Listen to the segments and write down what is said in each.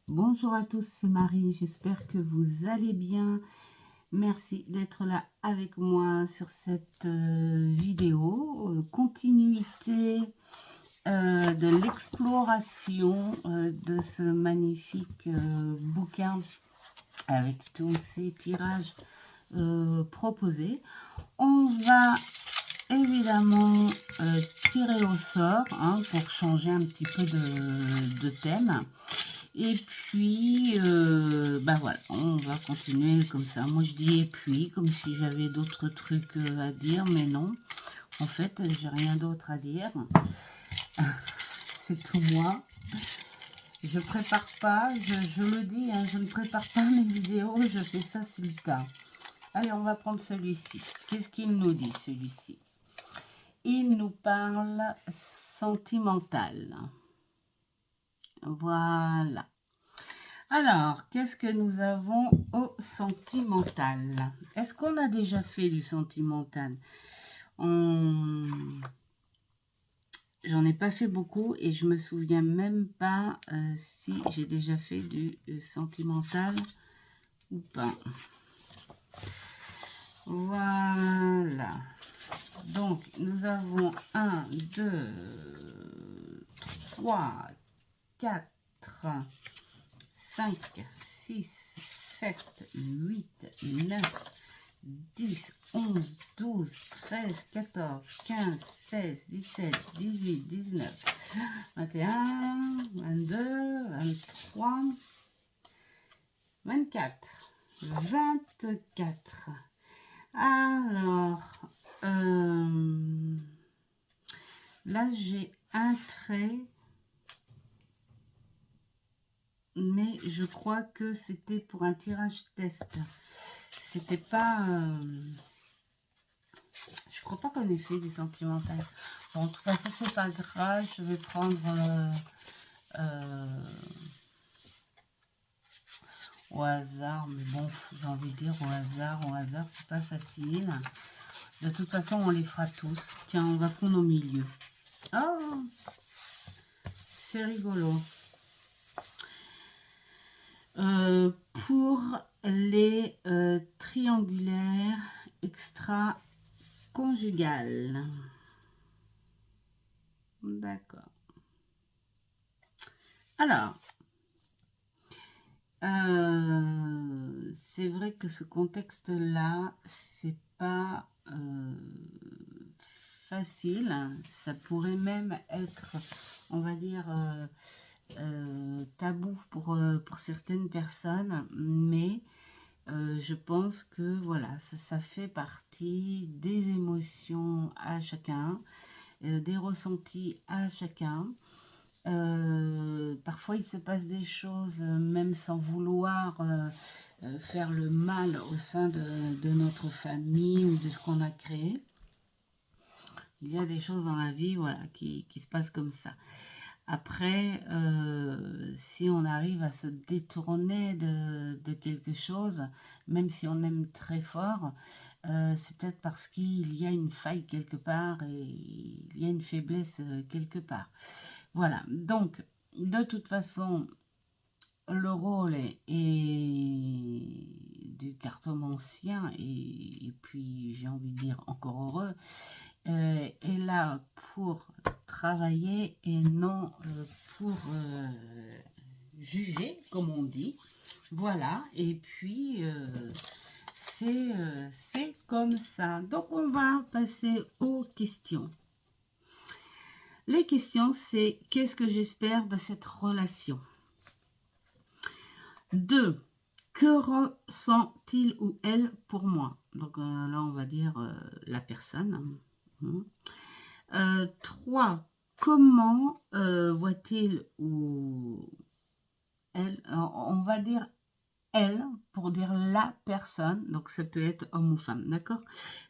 Bonjour à tous, c'est Marie, j'espère que vous allez bien. Merci d'être là avec moi sur cette vidéo. Continuité de l'exploration de ce magnifique bouquin avec tous ces tirages proposés. On va évidemment tirer au sort pour changer un petit peu de thème. Et puis, voilà, on va continuer comme ça. Moi, je dis et puis, comme si j'avais d'autres trucs à dire, mais non. En fait, j'ai rien d'autre à dire. C'est tout moi. Je prépare pas, je le dis, je ne prépare pas mes vidéos, je fais ça sur le tas. Allez, on va prendre celui-ci. Qu'est-ce qu'il nous dit, celui-ci? Il nous parle sentimental. Voilà. Alors, qu'est-ce que nous avons au sentimental? Est-ce qu'on a déjà fait du sentimental? J'en ai pas fait beaucoup et je me souviens même pas si j'ai déjà fait du sentimental ou pas. Voilà. Donc, nous avons 1, 2, 3, 4, 5, 6, 7, 8, 9, 10, 11, 12, 13, 14, 15, 16, 17, 18, 19, 21, 22, 23, 24, 24. Alors, là j'ai un trait, mais je crois que c'était pour un tirage test. C'était pas... je crois pas qu'on ait fait des sentimentales. Bon, en tout cas, ça c'est pas grave. Je vais prendre au hasard. Mais bon, j'ai envie de dire au hasard, c'est pas facile. De toute façon, on les fera tous. Tiens, on va prendre au milieu. Oh, c'est rigolo. Pour les triangulaires extra-conjugales. D'accord. Alors, c'est vrai que ce contexte-là, c'est pas facile. Ça pourrait même être, on va dire, tabou pour certaines personnes, mais je pense que voilà, ça fait partie des émotions à chacun, des ressentis à chacun. Parfois, il se passe des choses, même sans vouloir faire le mal au sein de notre famille ou de ce qu'on a créé. Il y a des choses dans la vie, voilà, qui se passent comme ça. Après, si on arrive à se détourner de quelque chose, même si on aime très fort, c'est peut-être parce qu'il y a une faille quelque part et il y a une faiblesse quelque part. Voilà, donc de toute façon, le rôle est du cartomancien, et puis j'ai envie de dire encore heureux, est là pour travailler et non pour juger, comme on dit. Voilà, et puis c'est comme ça. Donc on va passer aux questions. Les questions, c'est qu'est-ce que j'espère de cette relation? 2. Que ressent-il ou elle pour moi? Donc là, on va dire la personne. 3. Comment voit-il ou elle? On va dire elle pour dire la personne. Donc ça peut être homme ou femme, d'accord?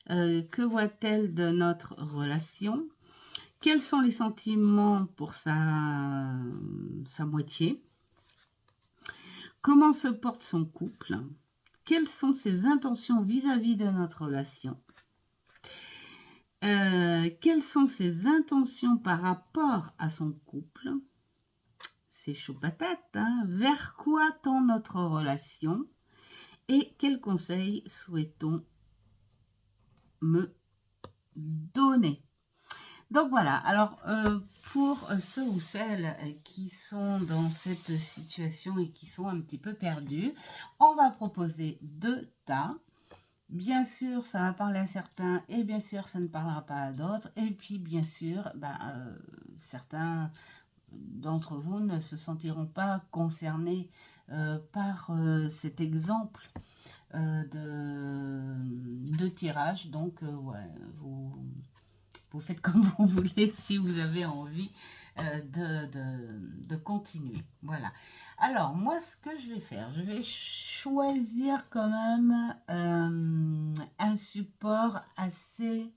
Que voit-elle de notre relation? Quels sont les sentiments pour sa moitié? Comment se porte son couple? Quelles sont ses intentions vis-à-vis de notre relation? Quelles sont ses intentions par rapport à son couple? c'est chaud patate, hein. Vers quoi tend notre relation et quels conseils souhaitons me donner? Donc voilà, alors pour ceux ou celles qui sont dans cette situation et qui sont un petit peu perdus, on va proposer 2 tas. Bien sûr, ça va parler à certains et bien sûr, ça ne parlera pas à d'autres. Et puis bien sûr, certains d'entre vous ne se sentiront pas concernés par cet exemple de tirage. Donc ouais, vous faites comme vous voulez si vous avez envie de continuer. Voilà. Alors, moi, ce que je vais faire, je vais choisir quand même un support assez,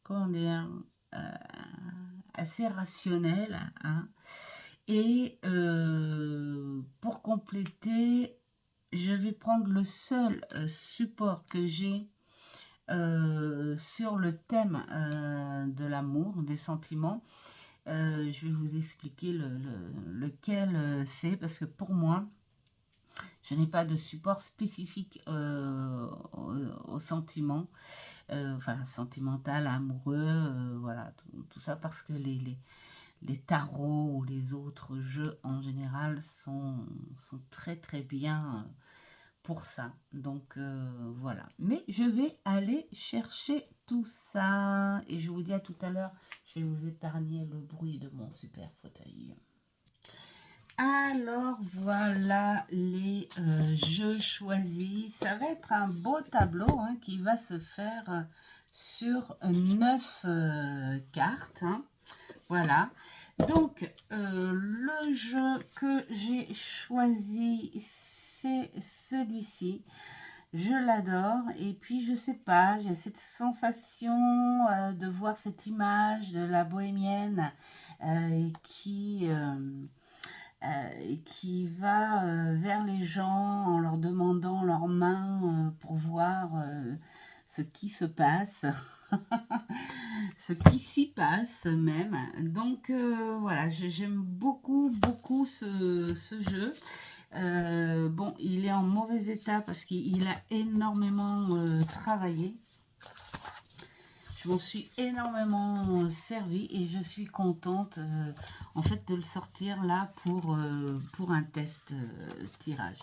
comment dire, assez rationnel. Hein. Et pour compléter, je vais prendre le seul support que j'ai sur le thème de l'amour, des sentiments. Je vais vous expliquer lequel c'est, parce que pour moi, je n'ai pas de support spécifique aux sentiments, enfin sentimental, amoureux, voilà, tout ça, parce que les tarots ou les autres jeux en général sont très très bien pour ça. Donc voilà. Mais je vais aller chercher tout ça. Et je vous dis à tout à l'heure. Je vais vous épargner le bruit de mon super fauteuil. Alors voilà les jeux choisis. Ça va être un beau tableau hein, qui va se faire sur 9 cartes. Hein. Voilà. Donc le jeu que j'ai choisi, c'est celui-ci. Je l'adore et puis je sais pas, j'ai cette sensation de voir cette image de la bohémienne qui va vers les gens en leur demandant leurs mains pour voir ce qui se passe, ce qui s'y passe même. Donc voilà, j'aime beaucoup ce jeu. Bon, il est en mauvais état parce qu'il a énormément travaillé. Je m'en suis énormément servi et je suis contente en fait de le sortir là pour un test tirage.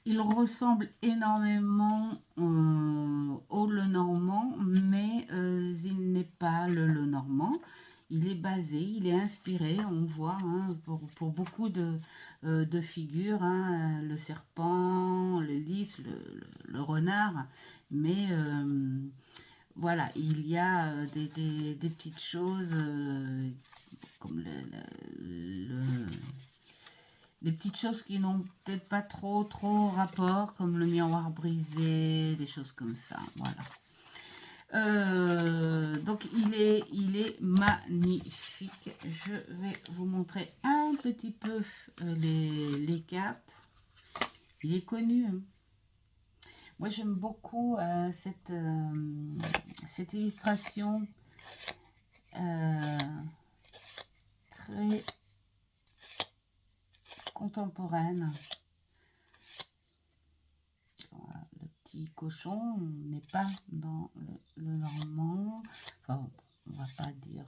Il ressemble énormément au Lenormand, mais il n'est pas le Lenormand. Il est basé, il est inspiré, on voit, hein, pour beaucoup de figures, hein, le serpent, le lys, le renard, mais voilà, il y a des petites choses comme des petites choses qui n'ont peut-être pas trop rapport, comme le miroir brisé, des choses comme ça, voilà. Donc il est magnifique. Je vais vous montrer un petit peu les cartes. Il est connu. Hein. Moi j'aime beaucoup cette illustration très contemporaine. Voilà, le petit cochon n'est pas dans le normand. Enfin, on va pas dire.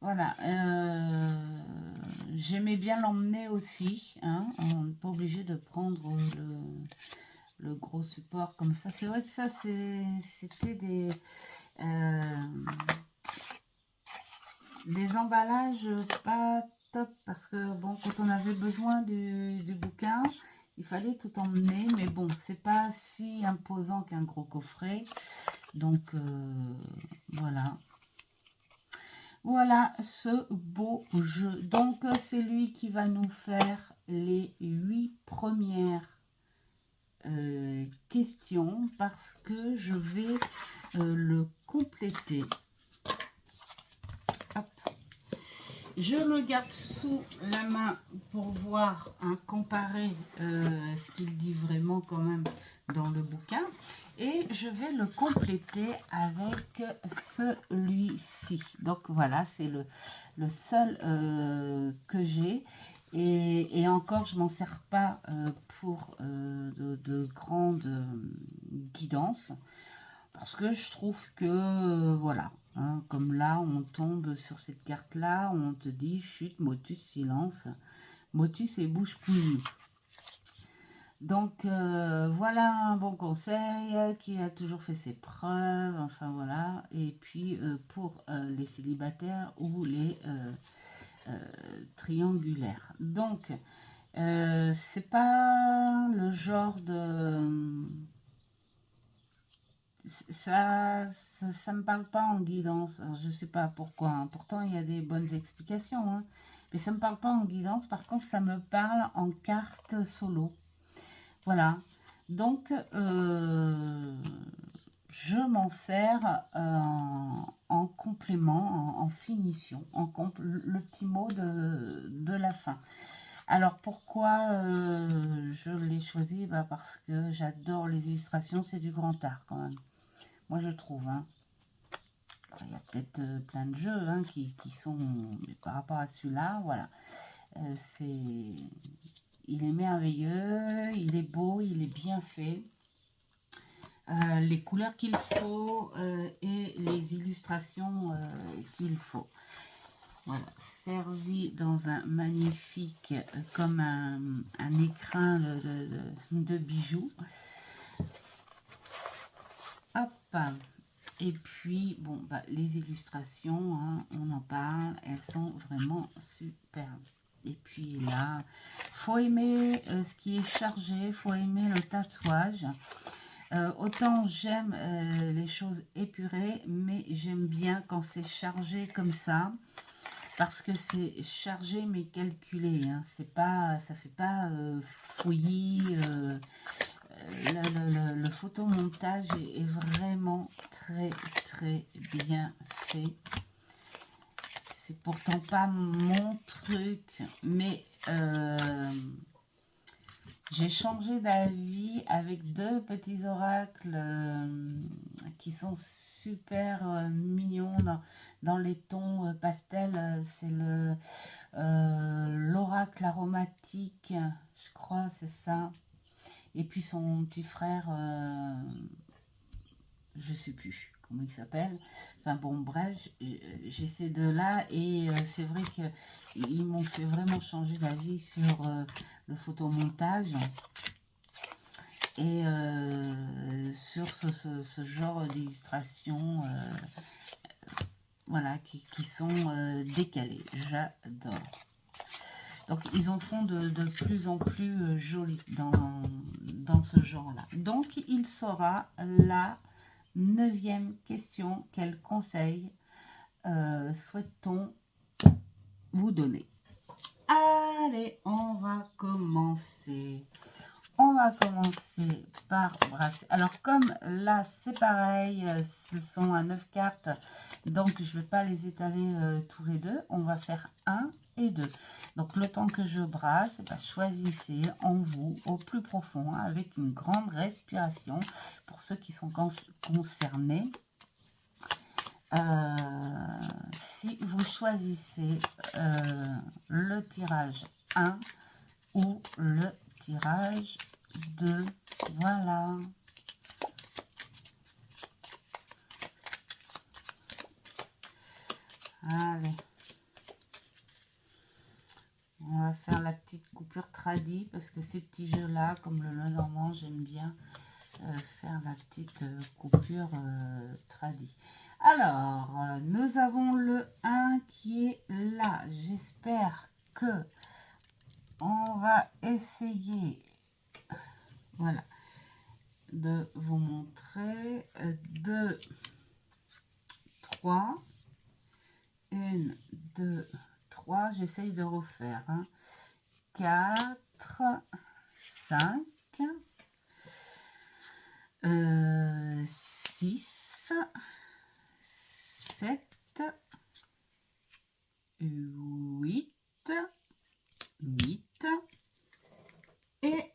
Voilà. J'aimais bien l'emmener aussi. Hein, on n'est pas obligé de prendre le gros support comme ça. C'est vrai que ça, c'était des emballages pas top parce que bon, quand on avait besoin du bouquin, il fallait tout emmener, mais bon, c'est pas si imposant qu'un gros coffret. Donc voilà. Voilà ce beau jeu. Donc c'est lui qui va nous faire les 8 premières questions parce que je vais le compléter. Hop. Je le garde sous la main pour voir, comparer ce qu'il dit vraiment quand même dans le bouquin. Et je vais le compléter avec celui-ci. Donc voilà, c'est le seul que j'ai. Et encore, je m'en sers pas pour de grandes guidances. Parce que je trouve que, voilà, hein, comme là, on tombe sur cette carte-là, on te dit chute, motus, silence. Motus et bouche pouilly. Donc, voilà un bon conseil qui a toujours fait ses preuves, enfin voilà. Et puis, pour les célibataires ou les triangulaires. Donc, c'est pas le genre de... Ça me parle pas en guidance. Alors, je sais pas pourquoi, hein. Pourtant, il y a des bonnes explications, hein. Mais ça me parle pas en guidance. Par contre, ça me parle en carte solo. Voilà. Donc, je m'en sers en complément, en finition, le petit mot de la fin. Alors, pourquoi je l'ai choisi? Bah, parce que j'adore les illustrations, c'est du grand art quand même. Moi, je trouve, hein. Alors, il y a peut-être plein de jeux hein, qui sont... Mais par rapport à celui-là, voilà. Il est merveilleux, il est beau, il est bien fait. Les couleurs qu'il faut et les illustrations qu'il faut. Voilà, servi dans un magnifique, comme un écrin de bijoux. Hop. Et puis, bon, bah, les illustrations, hein, on en parle, elles sont vraiment superbes. Et puis là, faut aimer ce qui est chargé, faut aimer le tatouage. Autant j'aime les choses épurées, mais j'aime bien quand c'est chargé comme ça, parce que c'est chargé mais calculé. Hein. C'est pas, ça fait pas fouillis. Le photomontage est vraiment très bien fait. C'est pourtant pas mon truc, mais j'ai changé d'avis avec deux petits oracles qui sont super mignons dans les tons pastels. C'est l'oracle aromatique, je crois, c'est ça. Et puis son petit frère, je sais plus comment il s'appelle. Enfin bon, bref, j'ai ces deux-là et c'est vrai qu'ils m'ont fait vraiment changer d'avis sur le photomontage et sur ce genre d'illustration, voilà, qui sont décalées. J'adore. Donc, ils en font de plus en plus jolis dans ce genre-là. Donc, il sera la 9e question. Quel conseil souhaite-t-on vous donner? Allez, on va commencer. On va commencer par brasser. Alors, comme là, c'est pareil, ce sont à 9 cartes, donc je ne vais pas les étaler tous les deux. On va faire 1 et 2. Donc, le temps que je brasse, bah, choisissez en vous, au plus profond, hein, avec une grande respiration, pour ceux qui sont concernés. Si vous choisissez le tirage 1 ou le tirage 2, voilà. Allez. On va faire la petite coupure tradie parce que ces petits jeux-là, comme le Lenormand, j'aime bien faire la petite coupure tradie. Alors, nous avons le 1 qui est là. J'espère que on va essayer, voilà, de vous montrer 2, 3, 1, 2, 3, j'essaye de refaire, hein. 4, 5, 6, 7, 8, 8 et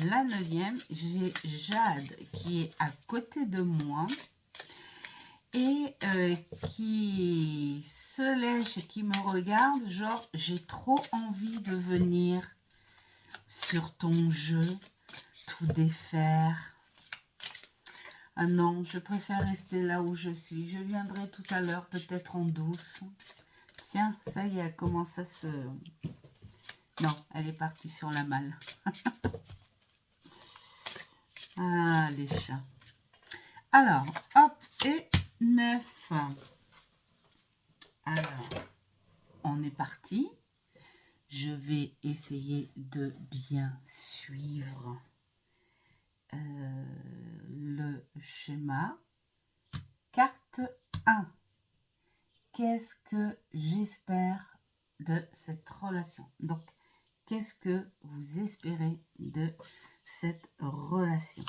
la 9e, j'ai Jade qui est à côté de moi et qui se lèche et qui me regarde, genre j'ai trop envie de venir sur ton jeu, tout défaire. Ah non, je préfère rester là où je suis. Je viendrai tout à l'heure, peut-être en douce. Tiens, ça y est, elle commence à se... Non, elle est partie sur la malle. Ah, les chats. Alors, hop, et 9. Alors, on est parti. Je vais essayer de bien suivre le schéma. Carte 1. Qu'est-ce que j'espère de cette relation? Donc, qu'est-ce que vous espérez de cette relation?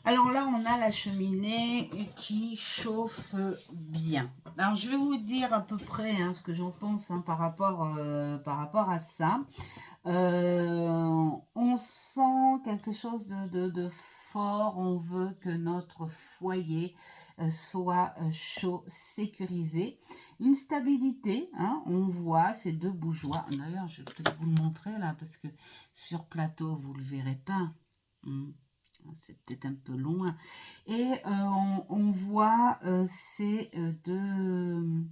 Alors là, on a la cheminée qui chauffe bien. Alors, je vais vous dire à peu près ce que j'en pense par rapport à ça. On sent quelque chose de fort. On veut que notre foyer soit chaud, sécurisé. Une stabilité, on voit ces deux bougeoirs. D'ailleurs, je vais peut-être vous le montrer là, parce que sur plateau, vous ne le verrez pas. C'est peut-être un peu loin. Et on voit ces deux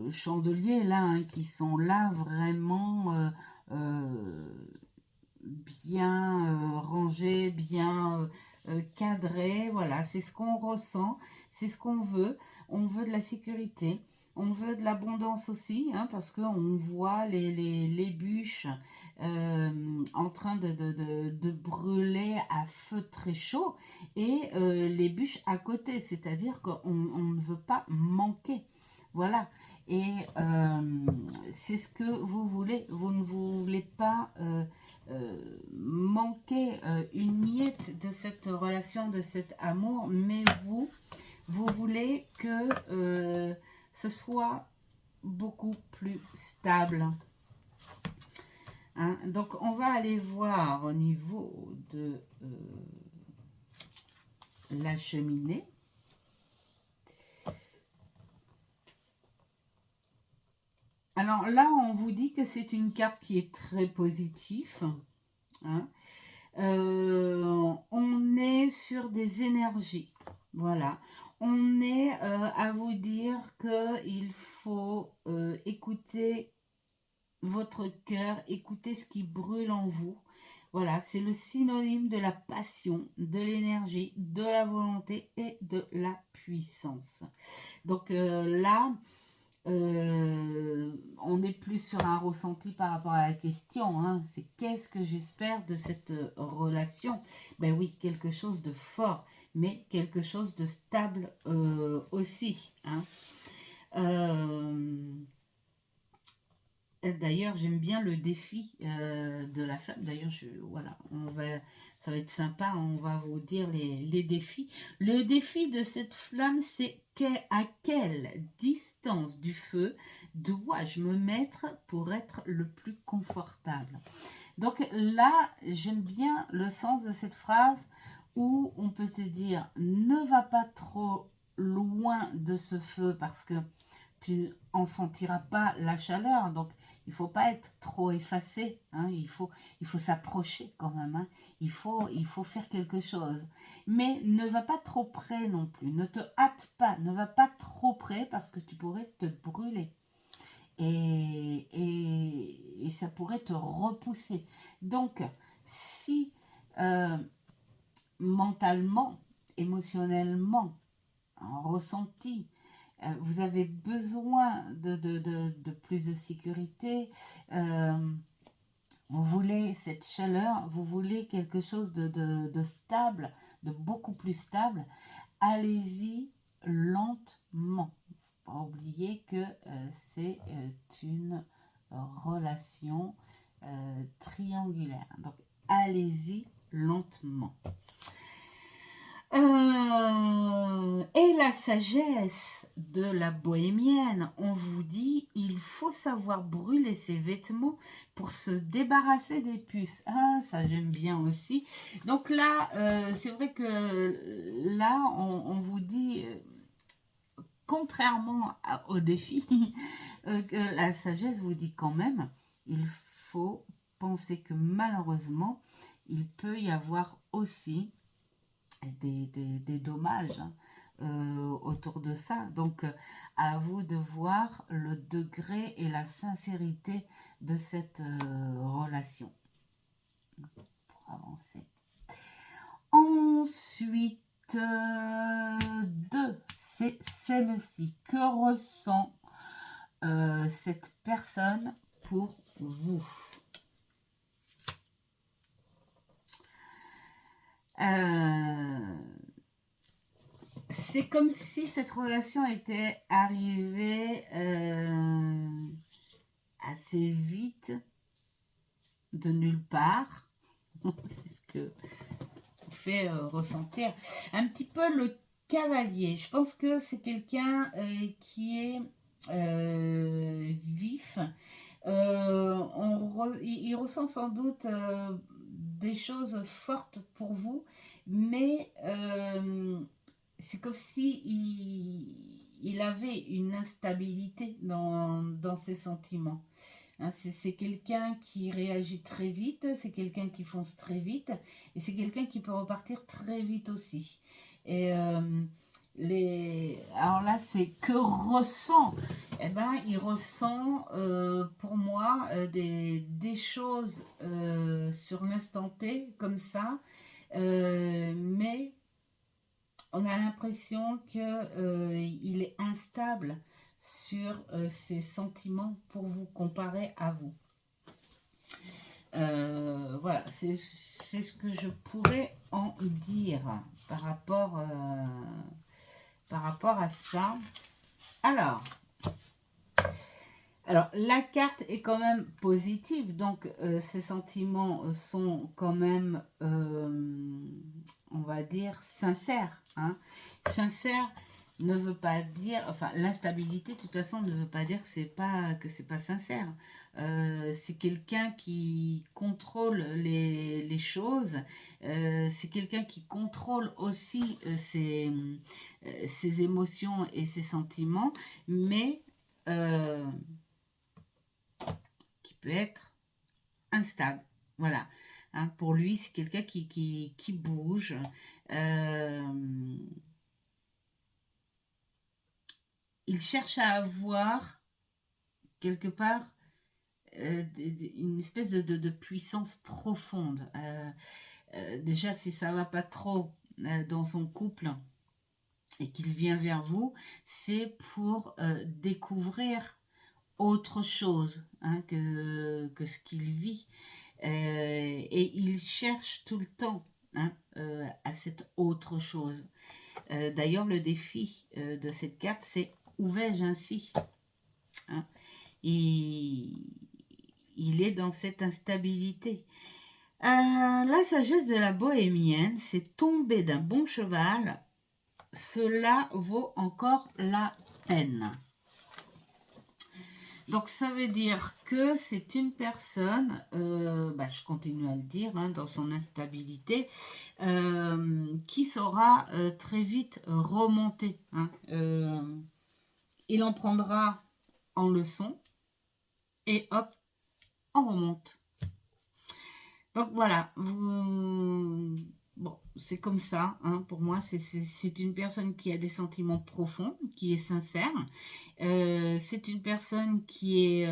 chandeliers là qui sont là vraiment bien rangés, bien cadrés. Voilà, c'est ce qu'on ressent, c'est ce qu'on veut. On veut de la sécurité. On veut de l'abondance aussi, parce qu'on voit les bûches en train de brûler à feu très chaud et les bûches à côté, c'est-à-dire qu'on ne veut pas manquer. Voilà, et c'est ce que vous voulez. Vous ne voulez pas manquer une miette de cette relation, de cet amour, mais vous voulez que ce soit beaucoup plus stable. Donc, on va aller voir au niveau de la cheminée. Alors là, on vous dit que c'est une carte qui est très positive. On est sur des énergies. Voilà. On est à vous dire qu'il faut écouter votre cœur, écouter ce qui brûle en vous. Voilà, c'est le synonyme de la passion, de l'énergie, de la volonté et de la puissance. Donc là, on est plus sur un ressenti par rapport à la question. C'est qu'est-ce que j'espère de cette relation? Ben oui, quelque chose de fort, mais quelque chose de stable aussi. D'ailleurs, j'aime bien le défi de la flamme. D'ailleurs, voilà, ça va être sympa. On va vous dire les défis. Le défi de cette flamme, c'est à quelle distance du feu dois-je me mettre pour être le plus confortable? Donc là, j'aime bien le sens de cette phrase où on peut te dire ne va pas trop loin de ce feu parce que tu n'en sentiras pas la chaleur. Donc, il ne faut pas être trop effacé. Il faut s'approcher quand même. Il faut faire quelque chose. Mais ne va pas trop près non plus. Ne te hâte pas. Ne va pas trop près parce que tu pourrais te brûler. Et ça pourrait te repousser. Donc, si mentalement, émotionnellement, en ressenti, vous avez besoin de plus de sécurité, vous voulez cette chaleur, vous voulez quelque chose de stable, de beaucoup plus stable, allez-y lentement. Faut pas oublier que c'est une relation triangulaire. Donc, allez-y lentement. Et la sagesse de la bohémienne, on vous dit, il faut savoir brûler ses vêtements pour se débarrasser des puces. Ah, ça j'aime bien aussi. Donc là, c'est vrai que là, on vous dit, contrairement au défi, que la sagesse vous dit quand même, il faut penser que malheureusement, il peut y avoir aussi des dommages autour de ça. Donc, à vous de voir le degré et la sincérité de cette relation pour avancer. Ensuite, c'est celle-ci. Que ressent cette personne pour vous? C'est comme si cette relation était arrivée assez vite, de nulle part. C'est ce que fait ressentir un petit peu le cavalier. Je pense que c'est quelqu'un qui est vif. Il ressent sans doute des choses fortes pour vous, mais c'est comme si il avait une instabilité dans ses sentiments. Hein, c'est quelqu'un qui réagit très vite, c'est quelqu'un qui fonce très vite, et c'est quelqu'un qui peut repartir très vite aussi. Et alors là, c'est que ressent. Eh ben, il ressent pour moi des choses sur l'instant T, comme ça, mais on a l'impression qu'il est instable sur ses sentiments pour vous comparer à vous. Voilà, c'est ce que je pourrais en dire par rapport à ça. Alors, la carte est quand même positive, donc ces sentiments sont quand même, on va dire, sincères. Hein. Sincère ne veut pas dire, enfin, l'instabilité, de toute façon, ne veut pas dire que c'est pas sincère. C'est quelqu'un qui contrôle les choses. C'est quelqu'un qui contrôle aussi ses émotions et ses sentiments, mais qui peut être instable. Voilà. Hein, pour lui, c'est quelqu'un qui bouge. Il cherche à avoir quelque part une espèce de puissance profonde. Déjà, si ça va pas trop dans son couple et qu'il vient vers vous, c'est pour découvrir autre chose hein, que ce qu'il vit. Et il cherche tout le temps hein, à cette autre chose. D'ailleurs, le défi de cette carte, c'est où vais-je ainsi hein, il est dans cette instabilité. La sagesse de la bohémienne, c'est tomber d'un bon cheval. Cela vaut encore la peine. Donc, ça veut dire que c'est une personne, je continue à le dire, hein, dans son instabilité, qui saura très vite remonter. Hein. Il en prendra en leçon et hop, on remonte. Donc, voilà, bon, c'est comme ça, hein, pour moi, c'est une personne qui a des sentiments profonds, qui est sincère. C'est une personne qui est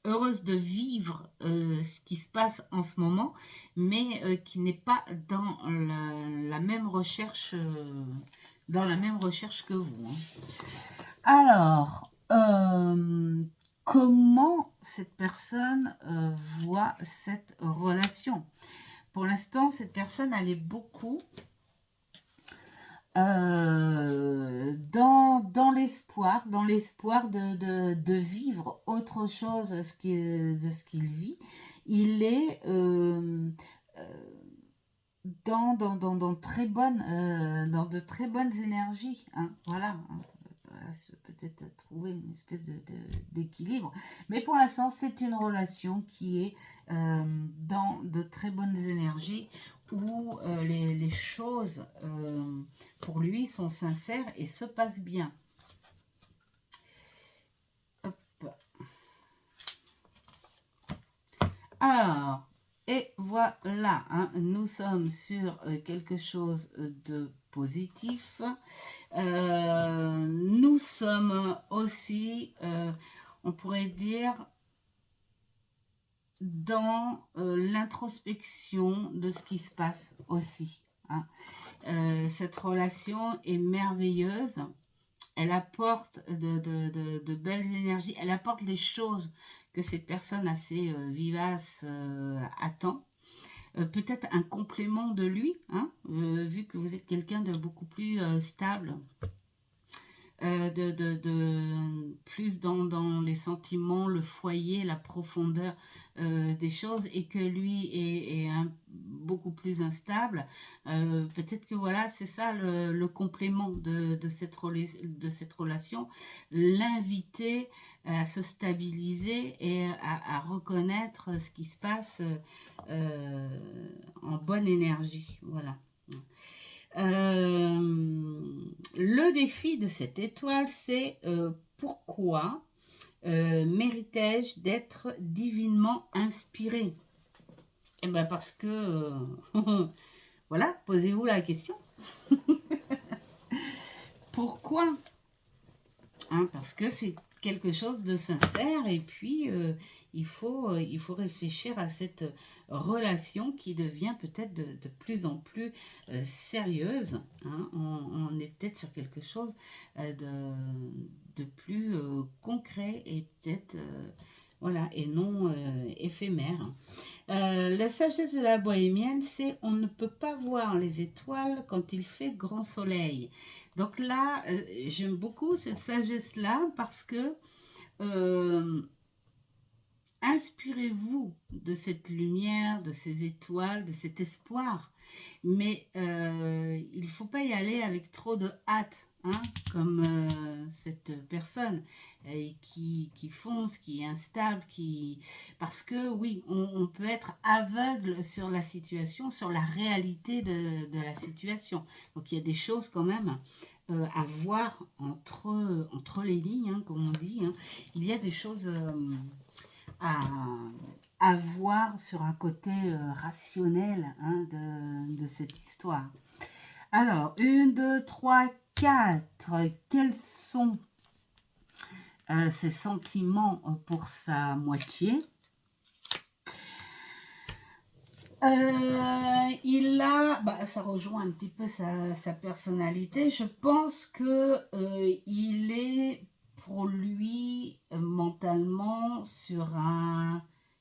heureuse de vivre ce qui se passe en ce moment, mais qui n'est pas dans la même recherche, que vous. Hein. Alors, comment cette personne voit cette relation? Pour l'instant, cette personne, elle est beaucoup dans l'espoir de vivre autre chose de ce qu'il vit. Il est dans dans de très bonnes énergies, hein, voilà, hein. Peut-être trouver une espèce d'équilibre, mais pour l'instant c'est une relation qui est dans de très bonnes énergies, où les choses pour lui sont sincères et se passent bien. Hop. Alors, et voilà, hein, nous sommes sur quelque chose de positif. Nous sommes aussi, on pourrait dire, dans l'introspection de ce qui se passe aussi, hein. Cette relation est merveilleuse. Elle apporte de belles énergies. Elle apporte les choses que cette personne assez vivace attend. Peut-être un complément de lui, hein, vu que vous êtes quelqu'un de beaucoup plus stable, plus dans les sentiments, le foyer, la profondeur des choses, et que lui est beaucoup plus instable. Peut-être que voilà, c'est ça le complément de cette relation, l'inviter à se stabiliser et à reconnaître ce qui se passe en bonne énergie. Voilà. Le défi de cette étoile, c'est pourquoi méritais-je d'être divinement inspiré? Eh bien parce que, voilà, posez-vous la question. Pourquoi? Hein, parce que c'est quelque chose de sincère, et puis il faut réfléchir à cette relation qui devient peut-être de plus en plus sérieuse, hein. On est peut-être sur quelque chose de plus concret, et peut-être voilà, et non éphémère. La sagesse de la bohémienne, c'est on ne peut pas voir les étoiles quand il fait grand soleil. Donc là, j'aime beaucoup cette sagesse-là, parce que inspirez-vous de cette lumière, de ces étoiles, de cet espoir. Mais il ne faut pas y aller avec trop de hâte, hein, comme cette personne qui fonce, qui est instable, parce que oui, on peut être aveugle sur la situation, sur la réalité de la situation. Donc il y a des choses quand même à voir entre les lignes, hein, comme on dit, hein. Il y a des choses à voir sur un côté rationnel, hein, de cette histoire. Alors, 1, 2, 3, 4. Quels sont ses sentiments pour sa moitié? Il a, ça rejoint un petit peu sa personnalité. Je pense que il est pour lui mentalement sur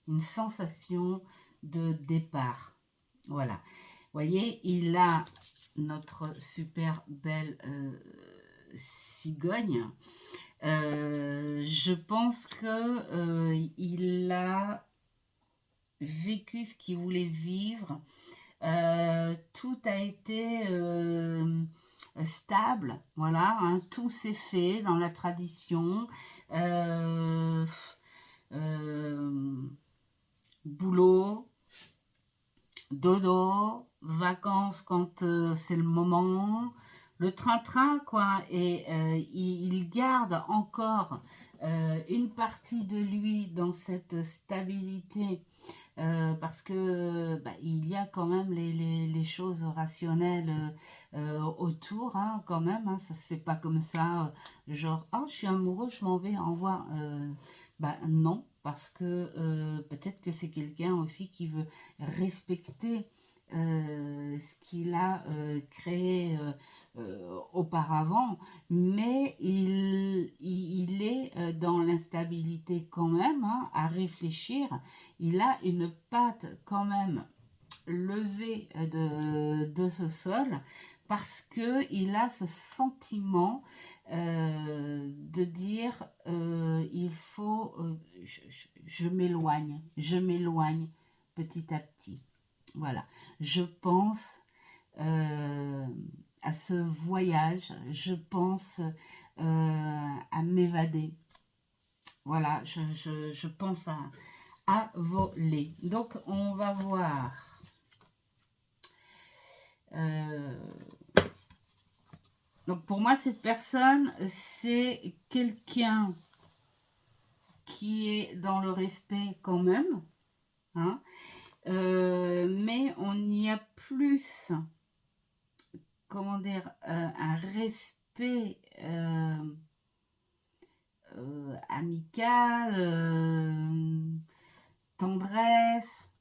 une sensation de départ. Voilà. Vous voyez, il a notre super belle cigogne. Je pense que il a vécu ce qu'il voulait vivre. Tout a été stable, voilà, hein, tout s'est fait dans la tradition. Boulot, dodo, vacances quand c'est le moment, le train-train, quoi. Et il garde encore une partie de lui dans cette stabilité, parce que il y a quand même les choses rationnelles autour, hein, quand même, hein. Ça se fait pas comme ça, genre, oh, je suis amoureux, je m'en vais, au revoir. Non, parce que peut-être que c'est quelqu'un aussi qui veut respecter ce qu'il a créé auparavant, mais il est dans l'instabilité quand même, hein, à réfléchir. Il a une patte quand même levée de ce sol, parce que il a ce sentiment de dire il faut je m'éloigne petit à petit. Voilà, je pense à ce voyage, je pense à m'évader. Voilà, je pense à voler. Donc, on va voir. Donc, pour moi, cette personne, c'est quelqu'un qui est dans le respect quand même. Hein, mais on y a plus, comment dire, un respect amical, tendresse,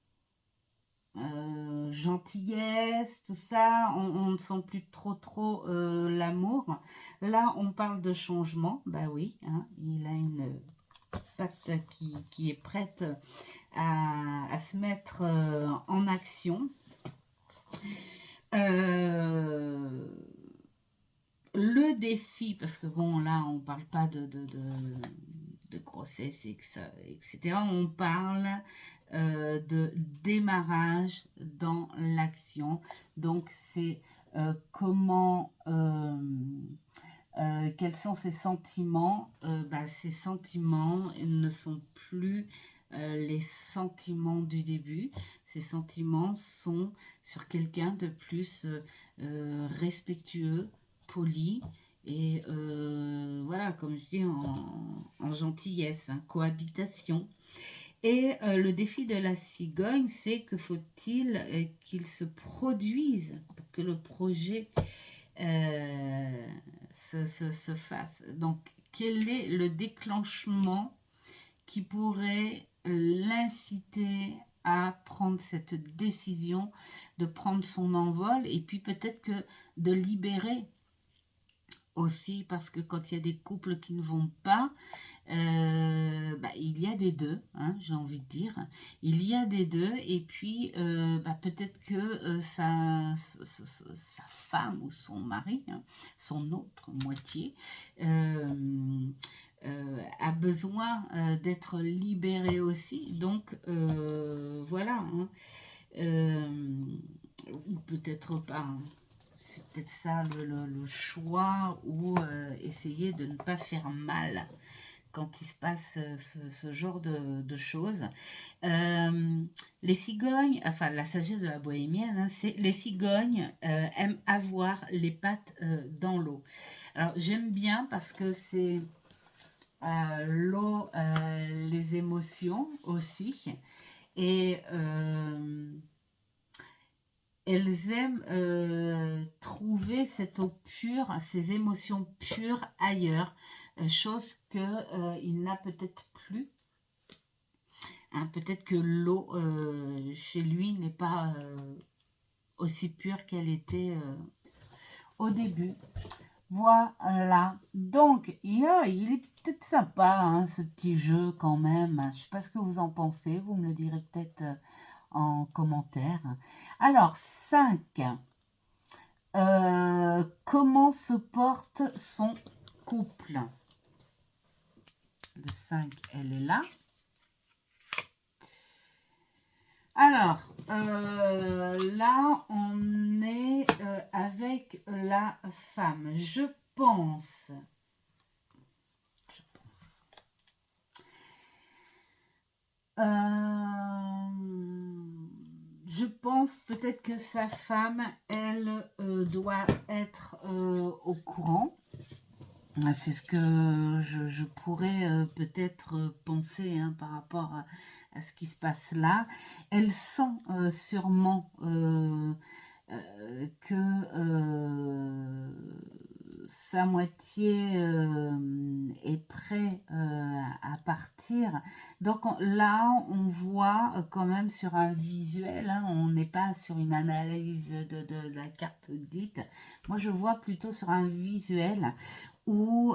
gentillesse, tout ça, on ne sent plus trop l'amour. Là, on parle de changement, bah oui, hein, il a une patte qui est prête à se mettre en action. Le défi, parce que bon, là, on parle pas de grossesse, etc. On parle de démarrage dans l'action. Donc, c'est comment, quels sont ses sentiments. Ces sentiments ne sont plus les sentiments du début. Ces sentiments sont sur quelqu'un de plus respectueux, poli, et voilà, comme je dis, en gentillesse, hein, cohabitation. Et le défi de la cigogne, c'est que faut-il qu'il se produise pour que le projet se fasse. Donc, quel est le déclenchement qui pourrait l'inciter à prendre cette décision de prendre son envol, et puis peut-être que de libérer aussi, parce que quand il y a des couples qui ne vont pas, il y a des deux, hein, j'ai envie de dire. Il y a des deux, et puis peut-être que sa femme ou son mari, hein, son autre moitié, a besoin d'être libéré aussi. Donc voilà, hein, ou peut-être pas. Hein. C'est peut-être ça le choix, ou essayer de ne pas faire mal quand il se passe ce genre de choses. Les cigognes, enfin la sagesse de la bohémienne, hein, c'est les cigognes aiment avoir les pattes dans l'eau. Alors j'aime bien parce que c'est l'eau, les émotions aussi, et elles aiment trouver cette eau pure, ces émotions pures ailleurs, chose qu'il n'a peut-être plus. Hein, peut-être que l'eau chez lui n'est pas aussi pure qu'elle était au début. Voilà. Donc, il est peut-être sympa, hein, ce petit jeu quand même. Je ne sais pas ce que vous en pensez. Vous me le direz peut-être en commentaire. Alors, 5. Comment se porte son couple? Le 5, elle est là. Alors, là, on est avec la femme. Je pense peut-être que sa femme, elle, doit être au courant. C'est ce que je pourrais peut-être penser, hein, par rapport à ce qui se passe là. Elle sent sûrement que sa moitié est prêt à partir. Donc là, on voit quand même sur un visuel, hein, on n'est pas sur une analyse de la carte dite. Moi, je vois plutôt sur un visuel où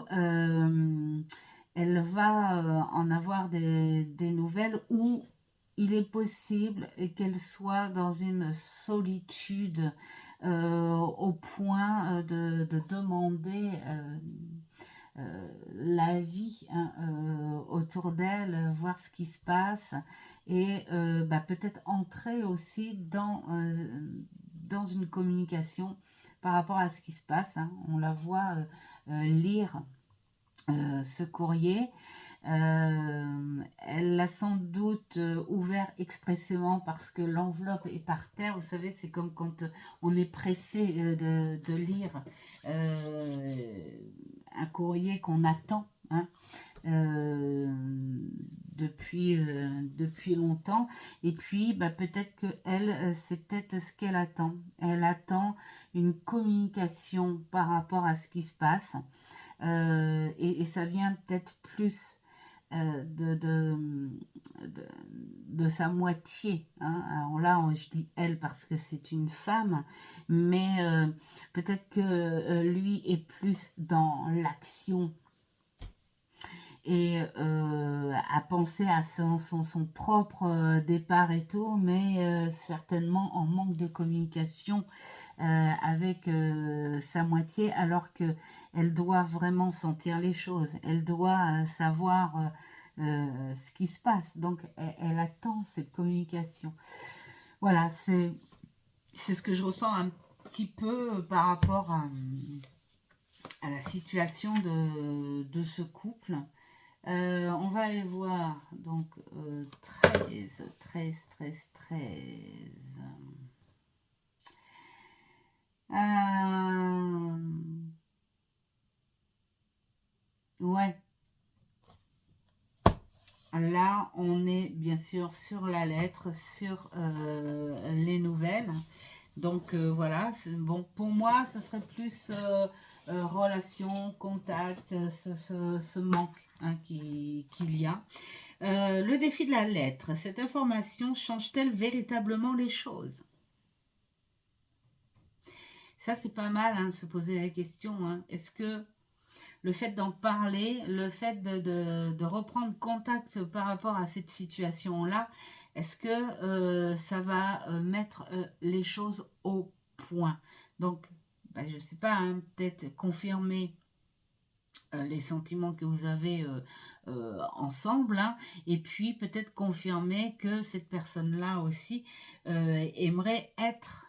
elle va en avoir des nouvelles, où il est possible qu'elle soit dans une solitude au point de demander la vie, hein, autour d'elle, voir ce qui se passe et peut-être entrer aussi dans une communication par rapport à ce qui se passe, hein. On la voit lire ce courrier. Elle l'a sans doute ouvert expressément parce que l'enveloppe est par terre. Vous savez, c'est comme quand on est pressé de lire un courrier qu'on attend, hein, depuis longtemps. Et puis, peut-être que elle, c'est peut-être ce qu'elle attend. Elle attend une communication par rapport à ce qui se passe. Et ça vient peut-être plus de sa moitié, hein. Alors là, je dis elle parce que c'est une femme, mais peut-être que lui est plus dans l'action et à penser à son propre départ et tout, mais certainement en manque de communication avec sa moitié, alors que elle doit vraiment sentir les choses, elle doit savoir ce qui se passe, donc elle attend cette communication. Voilà, c'est ce que je ressens un petit peu par rapport à la situation de ce couple. On va aller voir, donc 13. Ouais. Là, on est bien sûr sur la lettre, sur les nouvelles. Donc voilà, bon, pour moi, ce serait plus relation, contact, ce manque, hein, qu'il y a. Le défi de la lettre, cette information change-t-elle véritablement les choses? Ça, c'est pas mal, hein, de se poser la question, hein. Est-ce que le fait d'en parler, le fait de reprendre contact par rapport à cette situation-là, est-ce que ça va mettre les choses au point? Donc, je ne sais pas, hein, peut-être confirmer les sentiments que vous avez ensemble, hein, et puis peut-être confirmer que cette personne-là aussi aimerait être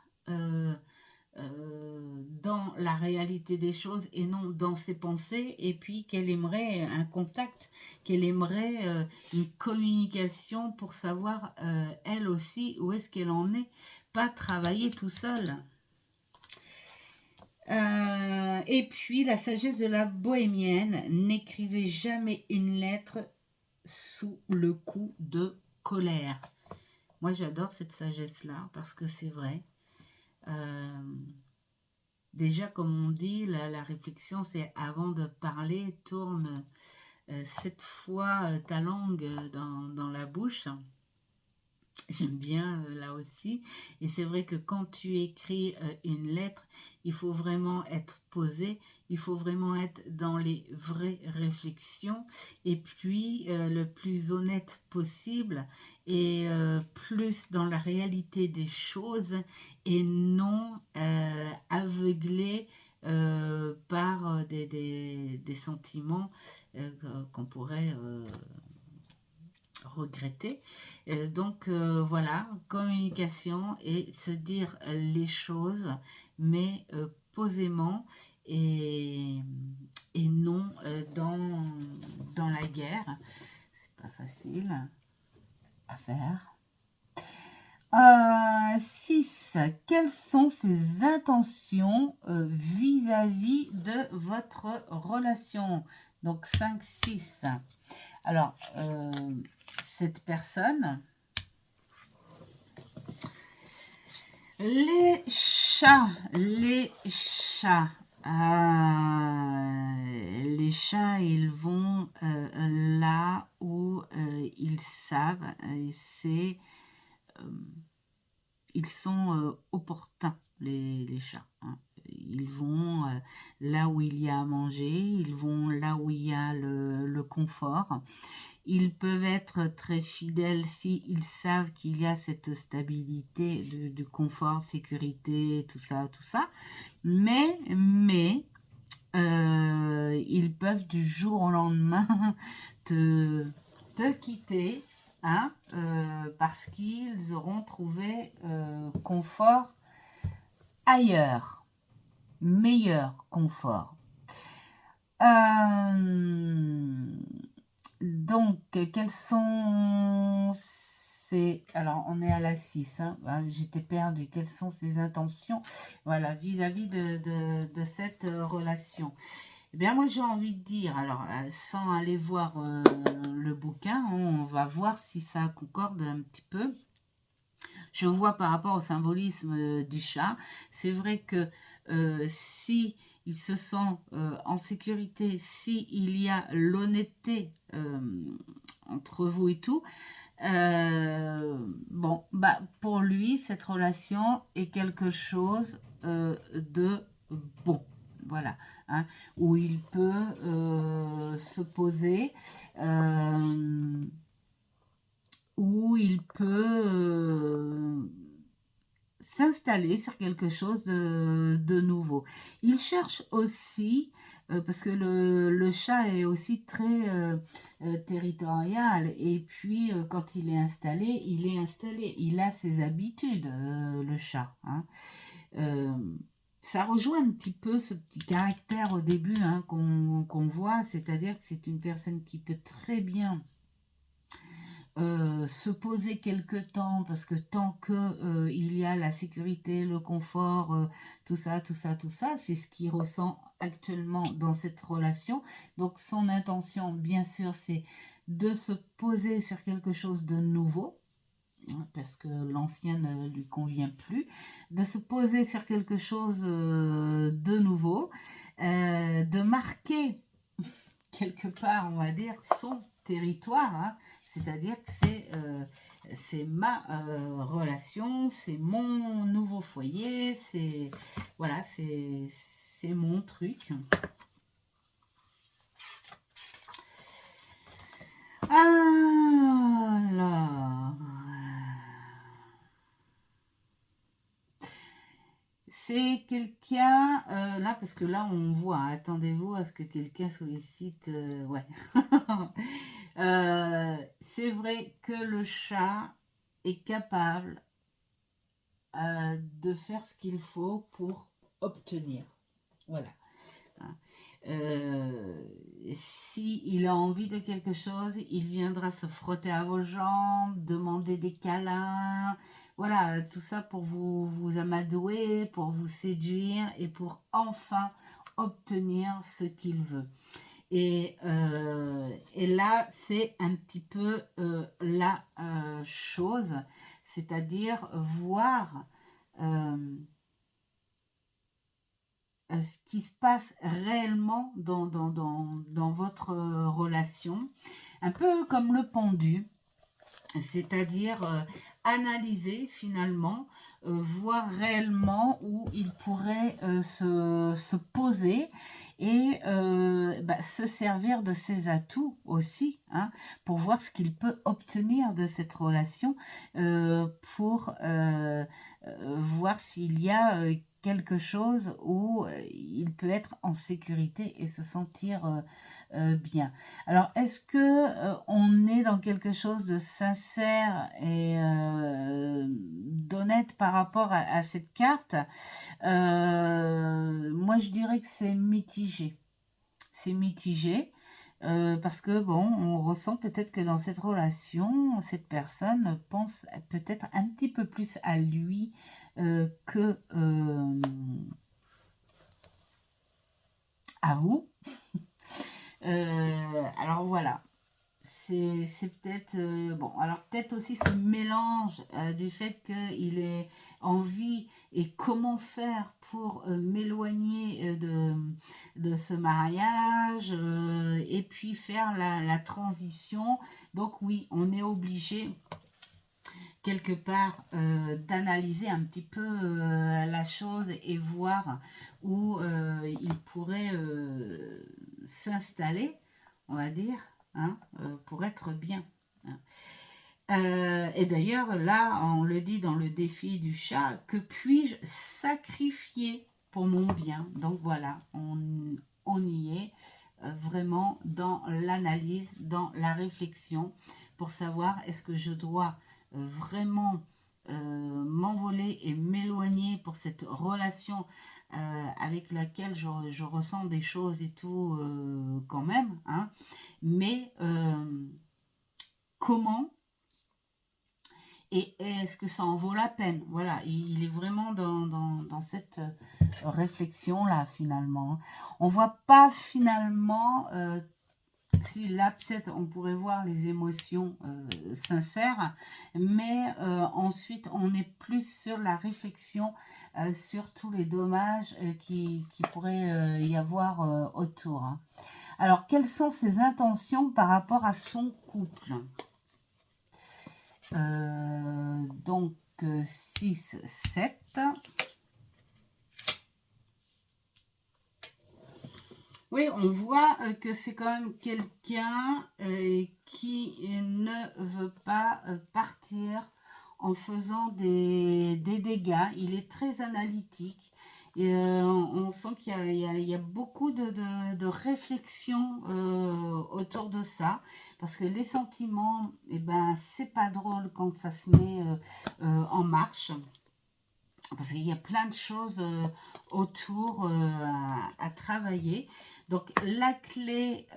dans la réalité des choses et non dans ses pensées, et puis qu'elle aimerait un contact, qu'elle aimerait une communication pour savoir elle aussi où est-ce qu'elle en est, pas travailler tout seul. Et puis la sagesse de la bohémienne, n'écrivez jamais une lettre sous le coup de colère. Moi j'adore cette sagesse là parce que c'est vrai. Déjà, comme on dit, la réflexion, c'est avant de parler, tourne 7 fois ta langue dans la bouche. J'aime bien là aussi. Et c'est vrai que quand tu écris une lettre, il faut vraiment être posé, il faut vraiment être dans les vraies réflexions et puis le plus honnête possible et plus dans la réalité des choses et non aveuglé par des sentiments qu'on pourrait regretter. Donc voilà, communication et se dire les choses, mais posément et non dans la guerre. C'est pas facile à faire. 6. Quelles sont ses intentions vis-à-vis de votre relation? Donc 5, 6. Alors, cette personne, les chats, les chats, ils vont là où ils savent, et ils sont opportuns, les chats, hein. Ils vont là où il y a à manger, ils vont là où il y a le confort. ils peuvent être très fidèles si ils savent qu'il y a cette stabilité, du confort, sécurité, tout ça. Mais ils peuvent du jour au lendemain te quitter, hein, parce qu'ils auront trouvé confort ailleurs, meilleur confort. Donc, quels sont ces... Alors, on est à la 6, hein, j'étais perdue. Quelles sont ses intentions, voilà, vis-à-vis de cette relation? Eh bien, moi, j'ai envie de dire, alors, sans aller voir le bouquin, hein, on va voir si ça concorde un petit peu. Je vois par rapport au symbolisme du chat, c'est vrai que si il se sent en sécurité, si il y a l'honnêteté entre vous et tout, bon, bah pour lui, cette relation est quelque chose de bon. Voilà, hein, où il peut se poser, où il peut s'installer sur quelque chose de nouveau. Il cherche aussi, parce que le chat est aussi très territorial, et puis quand il est installé, il a ses habitudes, le chat. Hein. Euh, Ça rejoint un petit peu ce petit caractère au début, hein, qu'on voit, c'est-à-dire que c'est une personne qui peut très bien se poser quelque temps, parce que tant que il y a la sécurité, le confort, tout ça, c'est ce qu'il ressent actuellement dans cette relation. Donc son intention, bien sûr, c'est de se poser sur quelque chose de nouveau, hein, parce que l'ancien ne lui convient plus, de se poser sur quelque chose de nouveau, de marquer quelque part, on va dire, son territoire, hein, c'est-à-dire que c'est ma relation, c'est mon nouveau foyer, c'est voilà, c'est mon truc. Alors, c'est quelqu'un, là, parce que là, on voit, hein, attendez-vous à ce que quelqu'un sollicite, ouais. C'est vrai que le chat est capable de faire ce qu'il faut pour obtenir. Voilà. Hein. Si il a envie de quelque chose, il viendra se frotter à vos jambes, demander des câlins, voilà, tout ça pour vous amadouer, pour vous séduire et pour enfin obtenir ce qu'il veut. Et là, c'est un petit peu la chose, c'est-à-dire voir ce qui se passe réellement dans votre relation, un peu comme le pendu, c'est-à-dire analyser finalement, voir réellement où il pourrait se poser et se servir de ses atouts aussi, hein, pour voir ce qu'il peut obtenir de cette relation, pour voir s'il y a quelque chose où il peut être en sécurité et se sentir bien. Alors, est-ce que on est dans quelque chose de sincère et d'honnête par rapport à cette carte? Moi, je dirais que c'est mitigé. C'est mitigé. Parce que bon, on ressent peut-être que dans cette relation, cette personne pense peut-être un petit peu plus à lui que à vous. Alors voilà, c'est peut-être bon. Alors peut-être aussi ce mélange du fait qu'il ait envie et comment faire pour m'éloigner de ce mariage et puis faire la transition. Donc oui, on est obligé quelque part d'analyser un petit peu la chose et voir où il pourrait s'installer, on va dire. hein, pour être bien. Hein. Et d'ailleurs, là, on le dit dans le défi du chat, que puis-je sacrifier pour mon bien? Donc voilà, on y est vraiment dans l'analyse, dans la réflexion, pour savoir est-ce que je dois vraiment m'envoler et m'éloigner pour cette relation avec laquelle je ressens des choses et tout quand même, hein, mais comment et est-ce que ça en vaut la peine? Voilà, il est vraiment dans cette réflexion-là, finalement. On voit pas, finalement, si l'absent, on pourrait voir les émotions sincères, mais ensuite, on est plus sur la réflexion sur tous les dommages qui pourraient y avoir autour. Hein. Alors, quelles sont ses intentions par rapport à son couple? Donc 6, 7. Oui, on voit que c'est quand même quelqu'un qui ne veut pas partir en faisant des dégâts. Il est très analytique. Et on sent qu'il y a beaucoup de réflexion autour de ça. Parce que les sentiments, eh ben, c'est pas drôle quand ça se met en marche. Parce qu'il y a plein de choses autour à travailler. Donc la clé,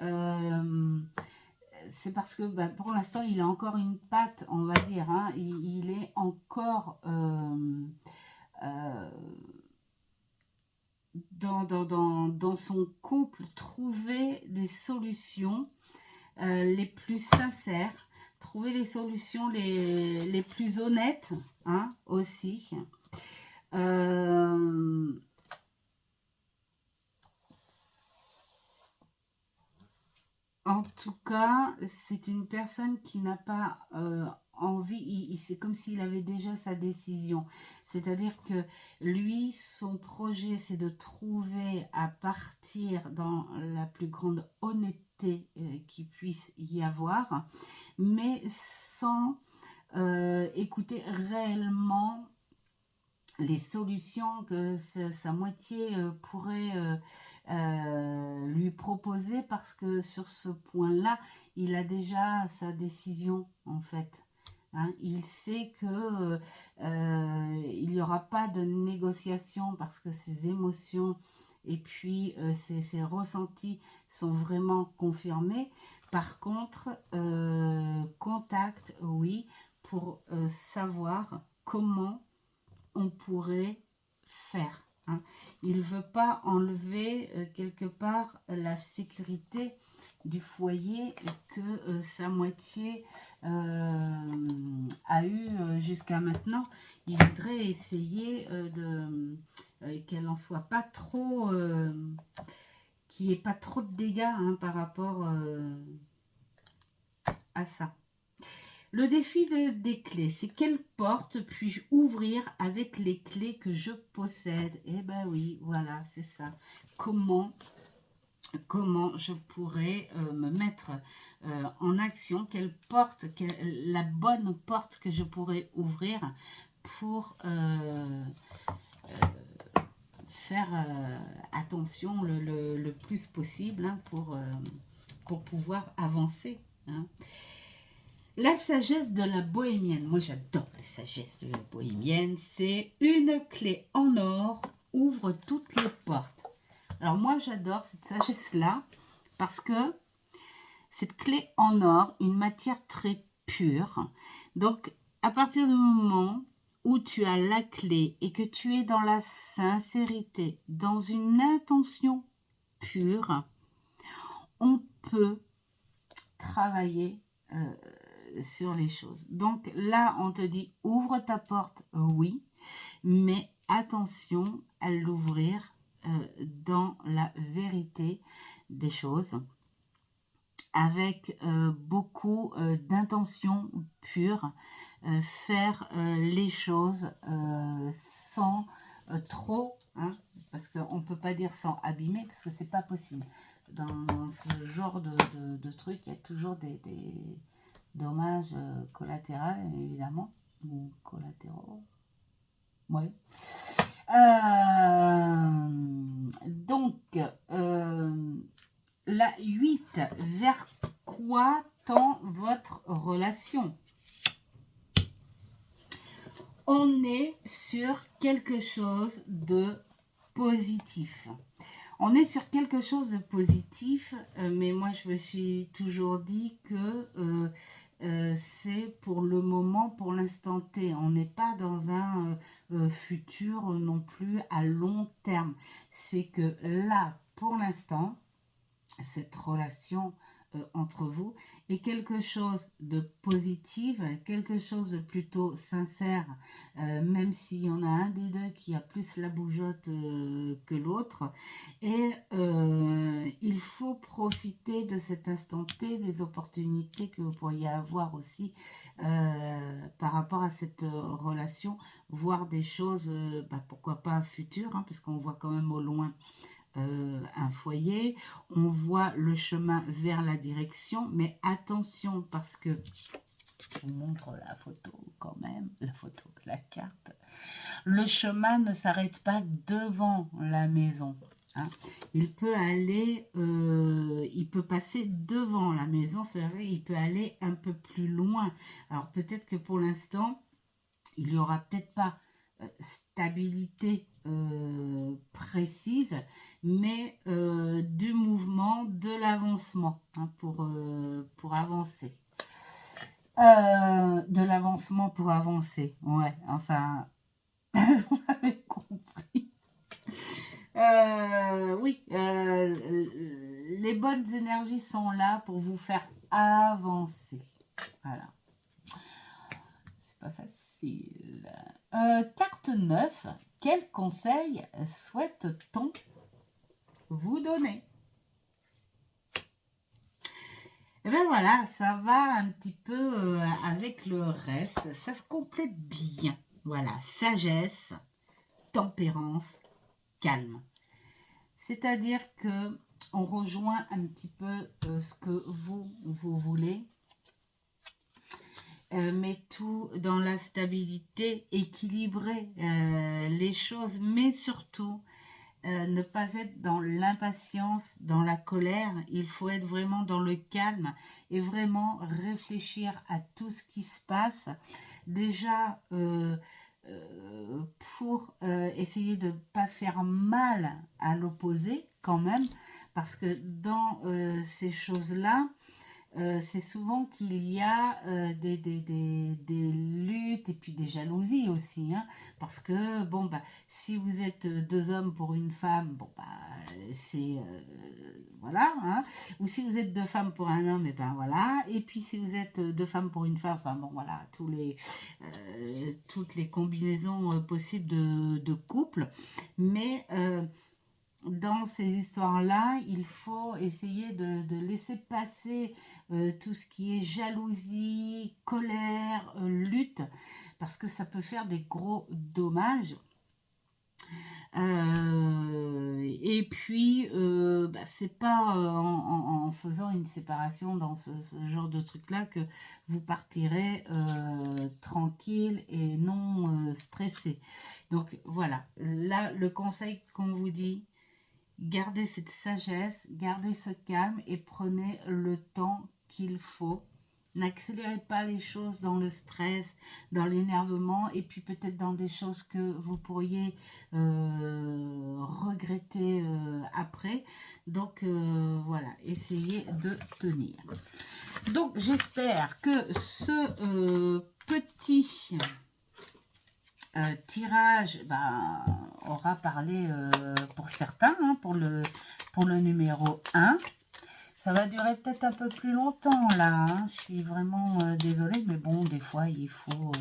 c'est parce que bah, pour l'instant, il a encore une patte, on va dire. Hein, il est encore dans son couple, trouver des solutions les plus sincères, trouver les solutions les plus honnêtes hein, aussi. En tout cas, c'est une personne qui n'a pas envie, c'est comme s'il avait déjà sa décision. C'est-à-dire que lui, son projet, c'est de trouver à partir dans la plus grande honnêteté qu'il puisse y avoir, mais sans écouter réellement les solutions que sa moitié pourrait lui proposer parce que sur ce point-là, il a déjà sa décision en fait. Hein, il sait que il n'y aura pas de négociation parce que ses émotions et puis ses ressentis sont vraiment confirmés. Par contre, contact, oui, pour savoir comment on pourrait faire. Hein. Il ne veut pas enlever quelque part la sécurité du foyer que sa moitié a eu jusqu'à maintenant. Il voudrait essayer qu'elle n'en soit pas trop, qu'il n'y ait pas trop de dégâts hein, par rapport à ça. Le défi des clés, c'est quelle porte puis-je ouvrir avec les clés que je possède? Eh ben oui, voilà, c'est ça. Comment je pourrais me mettre en action? Quelle porte, la bonne porte que je pourrais ouvrir pour faire attention le plus possible hein, pour pouvoir avancer. Hein. La sagesse de la bohémienne. Moi, j'adore la sagesse de la bohémienne. C'est une clé en or, ouvre toutes les portes. Alors moi, j'adore cette sagesse-là parce que cette clé en or, une matière très pure. Donc, à partir du moment où tu as la clé et que tu es dans la sincérité, dans une intention pure, on peut travailler sur les choses. Donc là, on te dit ouvre ta porte, oui, mais attention à l'ouvrir dans la vérité des choses, avec beaucoup d'intention pure, faire les choses sans trop, hein, parce parce qu'on ne peut pas dire sans abîmer, parce que c'est pas possible. Dans ce genre de trucs, il y a toujours des dommages collatéraux, évidemment, ou collatéraux. Oui. Donc, la 8, vers quoi tend votre relation? On est sur quelque chose de positif. On est sur quelque chose de positif, mais moi je me suis toujours dit que c'est pour le moment, pour l'instant T. On n'est pas dans un futur non plus à long terme. C'est que là, pour l'instant, cette relation entre vous est quelque chose de positif, quelque chose de plutôt sincère, même s'il y en a un des deux qui a plus la bougeotte que l'autre. Et il faut profiter de cet instant T, des opportunités que vous pourriez avoir aussi par rapport à cette relation, voir des choses, pourquoi pas futures, hein, parce qu'on voit quand même au loin un foyer, on voit le chemin vers la direction, mais attention parce que, je vous montre la photo quand même, la photo, la carte, le chemin ne s'arrête pas devant la maison. Hein. Il peut aller, il peut passer devant la maison, c'est-à-dire il peut aller un peu plus loin. Alors peut-être que pour l'instant, il n'y aura peut-être pas stabilité précise, mais du mouvement, de l'avancement hein, pour avancer. De l'avancement pour avancer, ouais, enfin, vous avez compris. Oui, les bonnes énergies sont là pour vous faire avancer. Voilà. C'est pas facile. Carte 9. Quel conseil souhaite-t-on vous donner? Et bien voilà, ça va un petit peu avec le reste. Ça se complète bien. Voilà, sagesse, tempérance, calme. C'est-à-dire que on rejoint un petit peu ce que vous voulez. Mais tout dans la stabilité, équilibrer les choses, mais surtout ne pas être dans l'impatience, dans la colère. Il faut être vraiment dans le calme et vraiment réfléchir à tout ce qui se passe. Déjà, pour essayer de ne pas faire mal à l'opposé quand même, parce que dans ces choses-là, c'est souvent qu'il y a des luttes et puis des jalousies aussi, hein, parce que, bon, si vous êtes deux hommes pour une femme, bon, c'est, voilà, hein, ou si vous êtes deux femmes pour un homme, et ben voilà, et puis si vous êtes deux femmes pour une femme, enfin bon, voilà, toutes les combinaisons possibles de couple, mais dans ces histoires-là, il faut essayer de laisser passer tout ce qui est jalousie, colère, lutte, parce que ça peut faire des gros dommages. Et puis, c'est pas en faisant une séparation dans ce genre de truc-là que vous partirez tranquille et non stressé. Donc voilà, là, le conseil qu'on vous dit, gardez cette sagesse, gardez ce calme et prenez le temps qu'il faut. N'accélérez pas les choses dans le stress, dans l'énervement et puis peut-être dans des choses que vous pourriez regretter après. Donc voilà, essayez de tenir. Donc j'espère que ce petit tirage aura parlé pour certains, hein, pour le numéro 1. Ça va durer peut-être un peu plus longtemps là, hein. Je suis vraiment désolée, mais bon, des fois il faut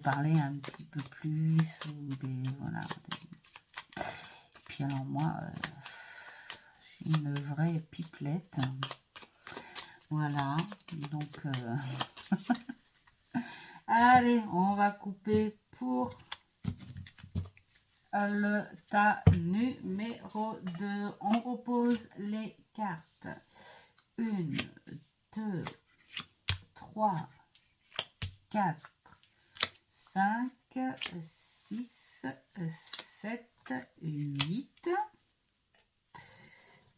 parler un petit peu plus, ou voilà. Puis alors moi, je suis une vraie pipelette. Voilà, donc allez, on va couper pour le tas numéro 2. On repose les cartes. 1, 2, 3, 4, 5, 6, 7, 8.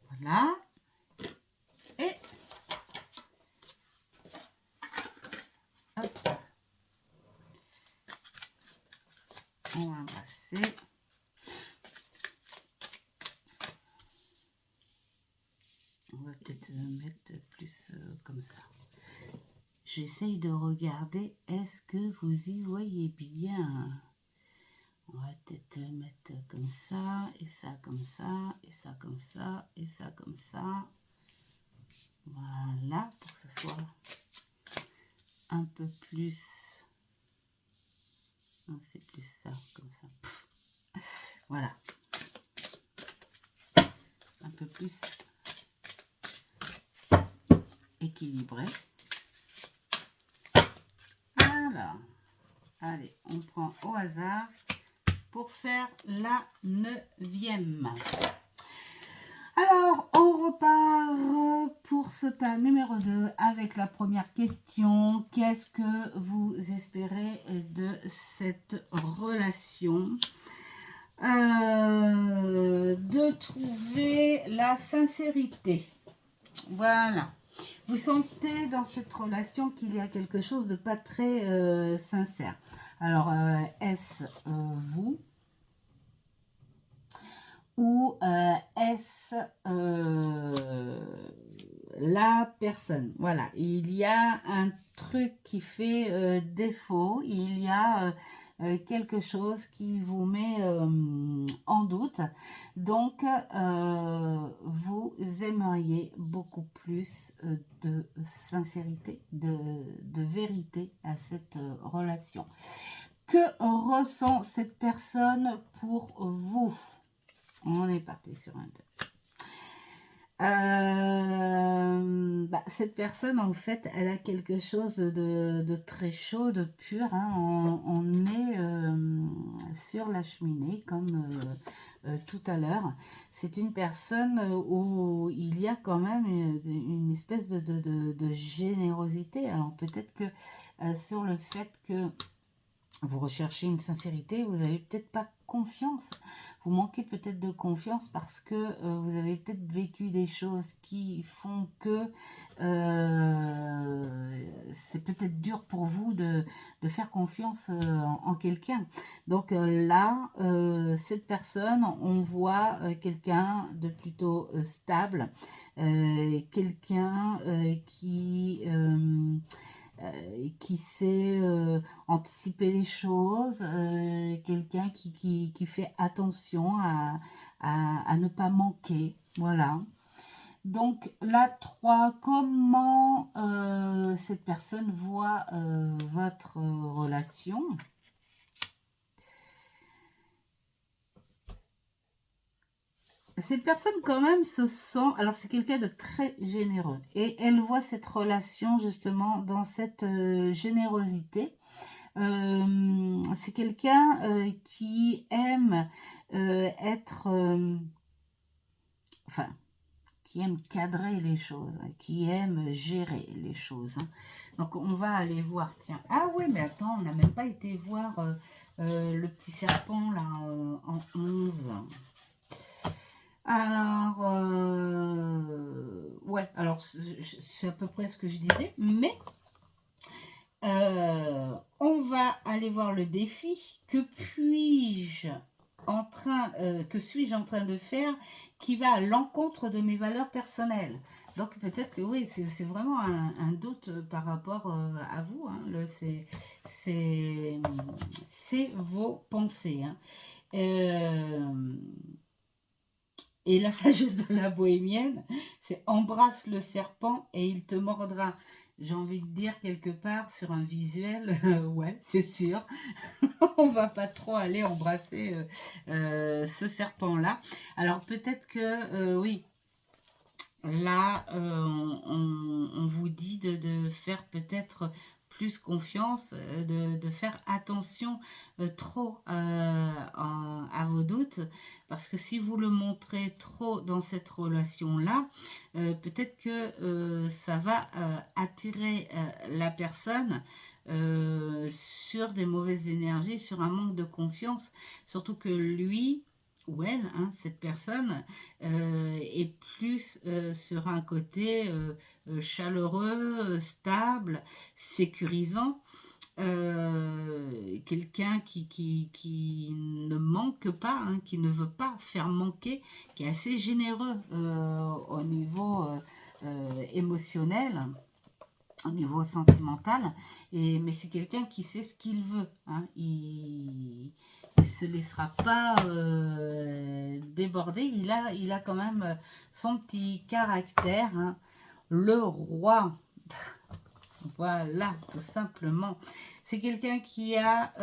Voilà. Et hop. On va passer. On va peut-être mettre plus comme ça. J'essaye de regarder. Est-ce que vous y voyez bien? On va peut-être mettre comme ça, et ça comme ça, et ça comme ça, et ça comme ça. Voilà, pour que ce soit un peu plus... Non, c'est plus ça, comme ça. Voilà. Un peu plus équilibré. Voilà. Allez, on prend au hasard pour faire la 9e. Alors, on repart pour ce tas numéro 2 avec la première question. Qu'est-ce que vous espérez de cette relation? De trouver la sincérité. Voilà. Vous sentez dans cette relation qu'il y a quelque chose de pas très sincère. Alors, est-ce vous? Ou est-ce la personne? Voilà, il y a un truc qui fait défaut, il y a quelque chose qui vous met en doute. Donc, vous aimeriez beaucoup plus de sincérité, de vérité à cette relation. Que ressent cette personne pour vous? On est parti sur un 2. Cette personne, en fait, elle a quelque chose de très chaud, de pur. Hein. On est sur la cheminée, comme tout à l'heure. C'est une personne où il y a quand même une espèce de générosité. Alors, peut-être que sur le fait que vous recherchez une sincérité, vous n'avez peut-être pas confiance, vous manquez peut-être de confiance parce que vous avez peut-être vécu des choses qui font que c'est peut-être dur pour vous de faire confiance en quelqu'un. Donc là, cette personne, on voit quelqu'un de plutôt stable, quelqu'un qui sait anticiper les choses, quelqu'un qui fait attention à ne pas manquer. Voilà. Donc, la 3, comment cette personne voit votre relation? Cette personne quand même se sent, alors c'est quelqu'un de très généreux et elle voit cette relation justement dans cette générosité. C'est quelqu'un qui aime être, enfin, qui aime cadrer les choses, qui aime gérer les choses. Hein. Donc on va aller voir, tiens, ah ouais mais attends, on n'a même pas été voir le petit serpent là en 11. Alors, ouais, alors c'est à peu près ce que je disais, mais on va aller voir le défi. Que suis-je en train de faire qui va à l'encontre de mes valeurs personnelles? Donc peut-être que oui, c'est vraiment un doute par rapport à vous. Hein. C'est vos pensées. Hein. Et la sagesse de la bohémienne, c'est embrasse le serpent et il te mordra. J'ai envie de dire quelque part sur un visuel, ouais, c'est sûr. On va pas trop aller embrasser ce serpent-là. Alors peut-être que, oui, là, on vous dit de faire peut-être plus confiance, de faire attention trop à vos doutes, parce que si vous le montrez trop dans cette relation-là, peut-être que ça va attirer la personne sur des mauvaises énergies, sur un manque de confiance, surtout que lui ou elle, hein, cette personne, est plus sur un côté chaleureux, stable, sécurisant, quelqu'un qui ne manque pas, hein, qui ne veut pas faire manquer, qui est assez généreux au niveau émotionnel, au niveau sentimental, mais c'est quelqu'un qui sait ce qu'il veut, hein. Il ne se laissera pas déborder, il a quand même son petit caractère, hein. Le roi, voilà, tout simplement. C'est quelqu'un qui a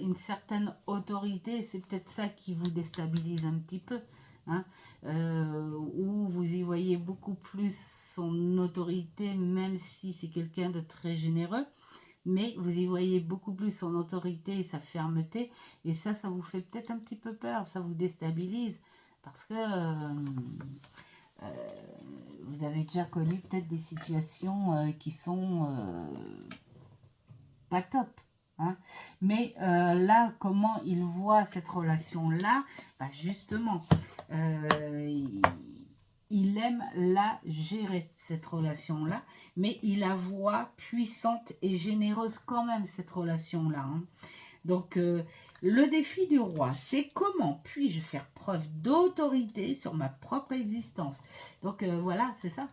une certaine autorité, c'est peut-être ça qui vous déstabilise un petit peu, hein, où vous y voyez beaucoup plus son autorité, même si c'est quelqu'un de très généreux, mais vous y voyez beaucoup plus son autorité et sa fermeté, et ça vous fait peut-être un petit peu peur, ça vous déstabilise, parce que vous avez déjà connu peut-être des situations qui sont pas top, hein. Mais là, comment il voit cette relation-là, bah justement, il aime la gérer, cette relation-là, mais il la voit puissante et généreuse quand même, cette relation-là, hein. Donc, le défi du roi, c'est comment puis-je faire preuve d'autorité sur ma propre existence. Donc, voilà, c'est ça.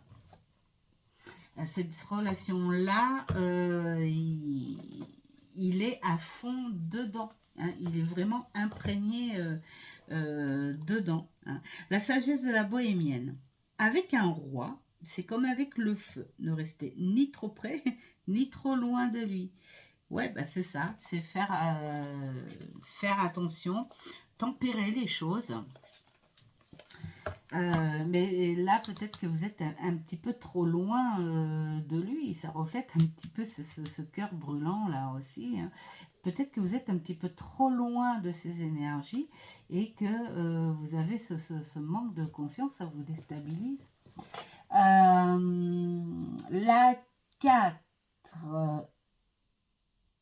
Cette relation-là, il est à fond dedans, hein. Il est vraiment imprégné dedans, hein. La sagesse de la bohémienne. Avec un roi, c'est comme avec le feu. Ne restez ni trop près, ni trop loin de lui. Ouais, bah c'est ça, c'est faire attention, tempérer les choses. Mais là, peut-être que vous êtes un petit peu trop loin de lui. Ça reflète un petit peu ce cœur brûlant là aussi, hein. Peut-être que vous êtes un petit peu trop loin de ses énergies et que vous avez ce manque de confiance, ça vous déstabilise. La 4.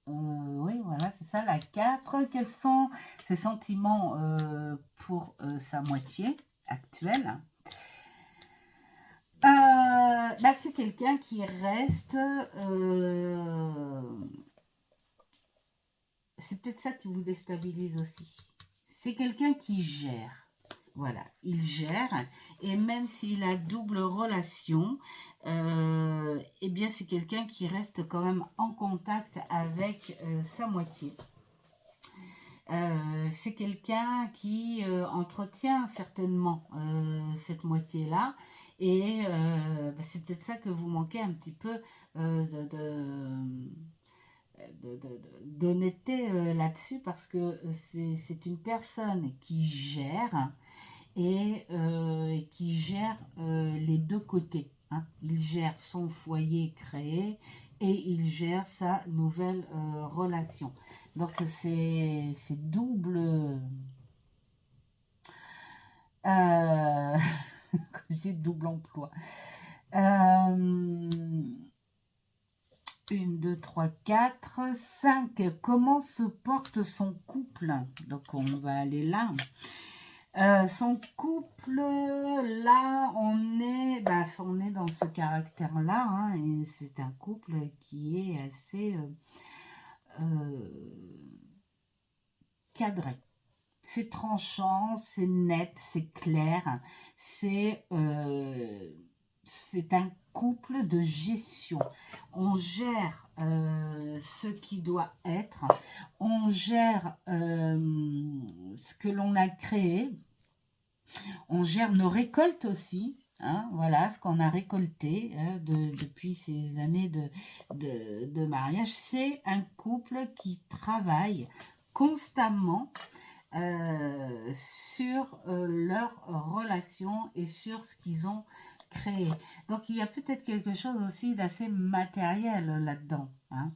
Oui, voilà, c'est ça, la 4. Quels sont ses sentiments pour sa moitié actuelle? Bah, c'est quelqu'un qui reste... c'est peut-être ça qui vous déstabilise aussi. C'est quelqu'un qui gère. Voilà, il gère, et même s'il a double relation, eh bien c'est quelqu'un qui reste quand même en contact avec sa moitié. C'est quelqu'un qui entretient certainement cette moitié-là, et bah, c'est peut-être ça que vous manquez un petit peu d'honnêteté là-dessus, parce que c'est une personne qui gère et qui gère les deux côtés, hein. Il gère son foyer créé et il gère sa nouvelle relation. Donc c'est double... j'ai double emploi. 1, 2, 3, 4, 5. Comment se porte son couple? Donc on va aller là. Son couple, là, on est dans ce caractère-là, hein, et c'est un couple qui est assez cadré. C'est tranchant, c'est net, c'est clair, c'est un couple de gestion. On gère ce qui doit être, on gère ce que l'on a créé, on gère nos récoltes aussi, hein, voilà ce qu'on a récolté depuis ces années de mariage. C'est un couple qui travaille constamment sur leur relation et sur ce qu'ils ont créer. Donc, il y a peut-être quelque chose aussi d'assez matériel là-dedans, hein.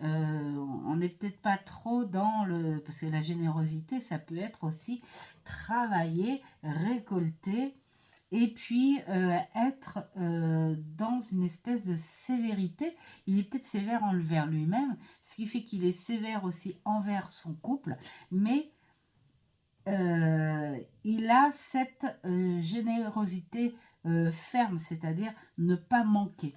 On n'est peut-être pas trop dans le... Parce que la générosité, ça peut être aussi travailler, récolter, et puis être dans une espèce de sévérité. Il est peut-être sévère envers lui-même, ce qui fait qu'il est sévère aussi envers son couple, mais il a cette générosité ferme, c'est-à-dire ne pas manquer.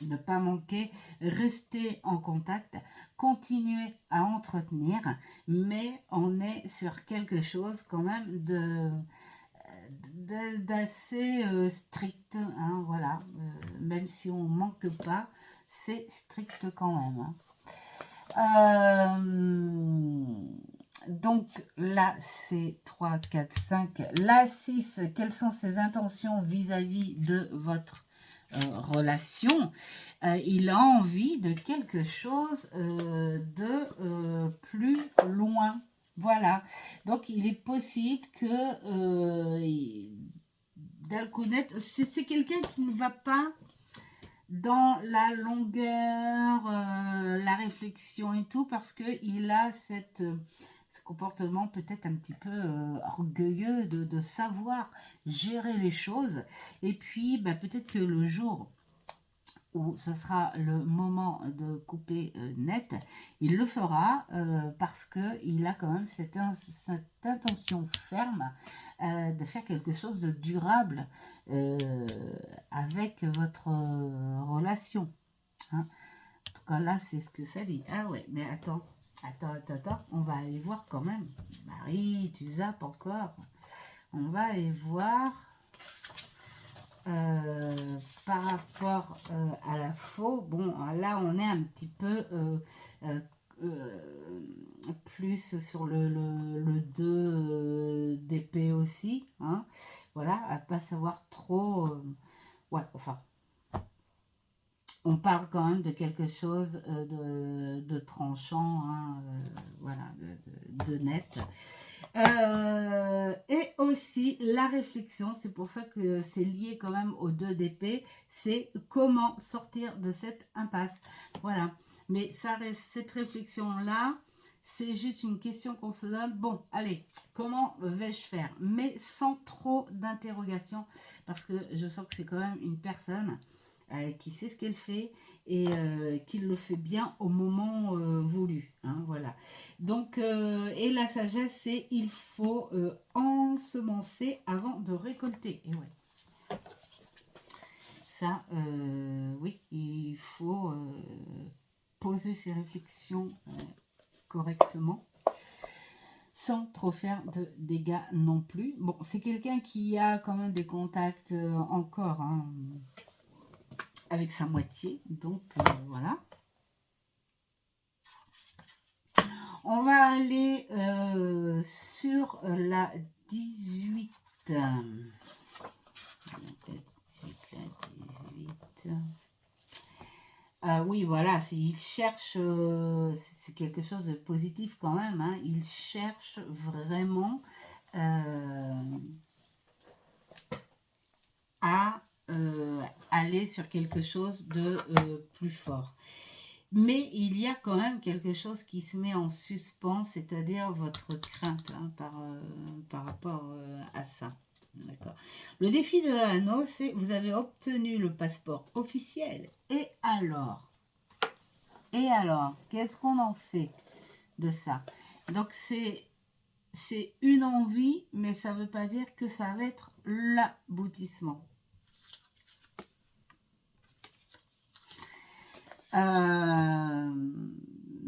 Ne pas manquer, rester en contact, continuer à entretenir, mais on est sur quelque chose quand même d'assez strict, hein, voilà. Même si on manque pas, c'est strict quand même, hein. Donc là, c'est 3, 4, 5. Là, 6, quelles sont ses intentions vis-à-vis de votre relation? Il a envie de quelque chose de plus loin. Voilà. Donc, il est possible que Dalconet, c'est quelqu'un qui ne va pas dans la longueur, la réflexion et tout, parce qu'il a ce comportement peut-être un petit peu orgueilleux de savoir gérer les choses. Et puis, bah, peut-être que le jour où ce sera le moment de couper net, il le fera parce qu'il a quand même cette intention ferme de faire quelque chose de durable avec votre relation, hein. En tout cas, là, c'est ce que ça dit. Ah ouais, mais attends, on va aller voir quand même. Marie, tu zappes encore. On va aller voir... par rapport à la faux, bon, là on est un petit peu plus sur le 2 d'épée aussi, hein, voilà, à pas savoir trop, ouais, enfin, on parle quand même de quelque chose de tranchant, hein, voilà, de net. Et aussi la réflexion, c'est pour ça que c'est lié quand même aux 2 d'épée, c'est comment sortir de cette impasse. Voilà, mais ça reste cette réflexion-là, c'est juste une question qu'on se donne. Bon, allez, comment vais-je faire? Mais sans trop d'interrogation, parce que je sens que c'est quand même une personne qui sait ce qu'elle fait et qui le fait bien au moment voulu, hein, voilà. Donc, et la sagesse, c'est il faut ensemencer avant de récolter. Et ouais, ça, oui, il faut poser ses réflexions correctement, sans trop faire de dégâts non plus. Bon, c'est quelqu'un qui a quand même des contacts encore, hein, avec sa moitié, donc voilà. On va aller sur la 18. La 18. Oui, voilà, il cherche, c'est quelque chose de positif quand même, hein, il cherche vraiment à aller sur quelque chose de plus fort. Mais il y a quand même quelque chose qui se met en suspens, c'est-à-dire votre crainte, hein, par rapport à ça. D'accord. Le défi de l'anneau, c'est vous avez obtenu le passeport officiel. Et alors? Qu'est-ce qu'on en fait de ça? Donc c'est une envie, mais ça ne veut pas dire que ça va être l'aboutissement.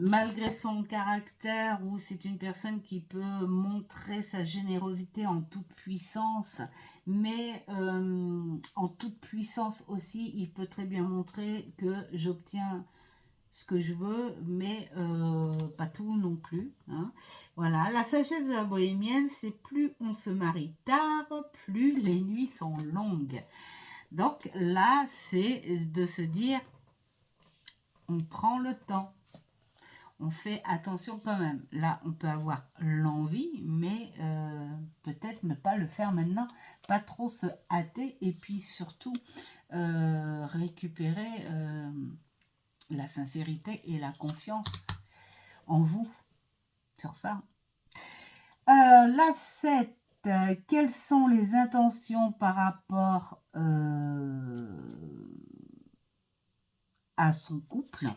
Malgré son caractère, ou c'est une personne qui peut montrer sa générosité en toute puissance, mais en toute puissance aussi, il peut très bien montrer que j'obtiens ce que je veux, mais pas tout non plus, hein. Voilà, la sagesse de la bohémienne, c'est plus on se marie tard, plus les nuits sont longues. Donc là, c'est de se dire, on prend le temps. on fait attention quand même. Là, on peut avoir l'envie, mais peut-être ne pas le faire maintenant. Pas trop se hâter et puis surtout récupérer la sincérité et la confiance en vous sur ça. La 7, quelles sont les intentions par rapport à son couple?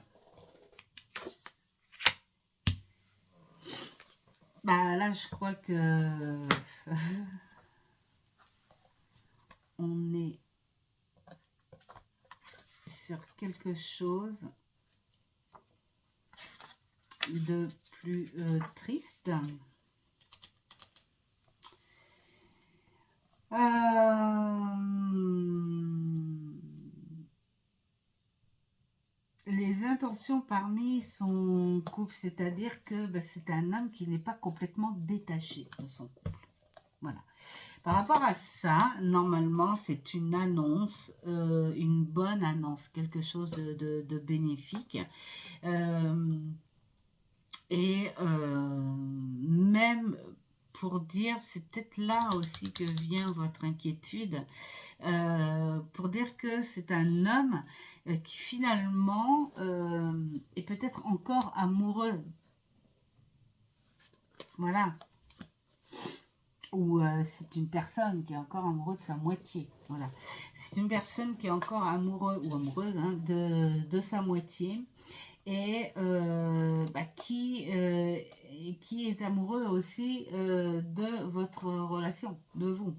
Bah là, je crois que on est sur quelque chose de plus triste. Les intentions parmi son couple, c'est-à-dire que c'est un homme qui n'est pas complètement détaché de son couple. Voilà. Par rapport à ça, normalement, c'est une annonce, une bonne annonce, quelque chose de bénéfique. Même pour dire, c'est peut-être là aussi que vient votre inquiétude, pour dire que c'est un homme qui finalement est peut-être encore amoureux. Voilà. Ou c'est une personne qui est encore amoureuse de sa moitié. Voilà. C'est une personne qui est encore amoureux ou amoureuse de sa moitié et qui est amoureux aussi de votre relation, de vous.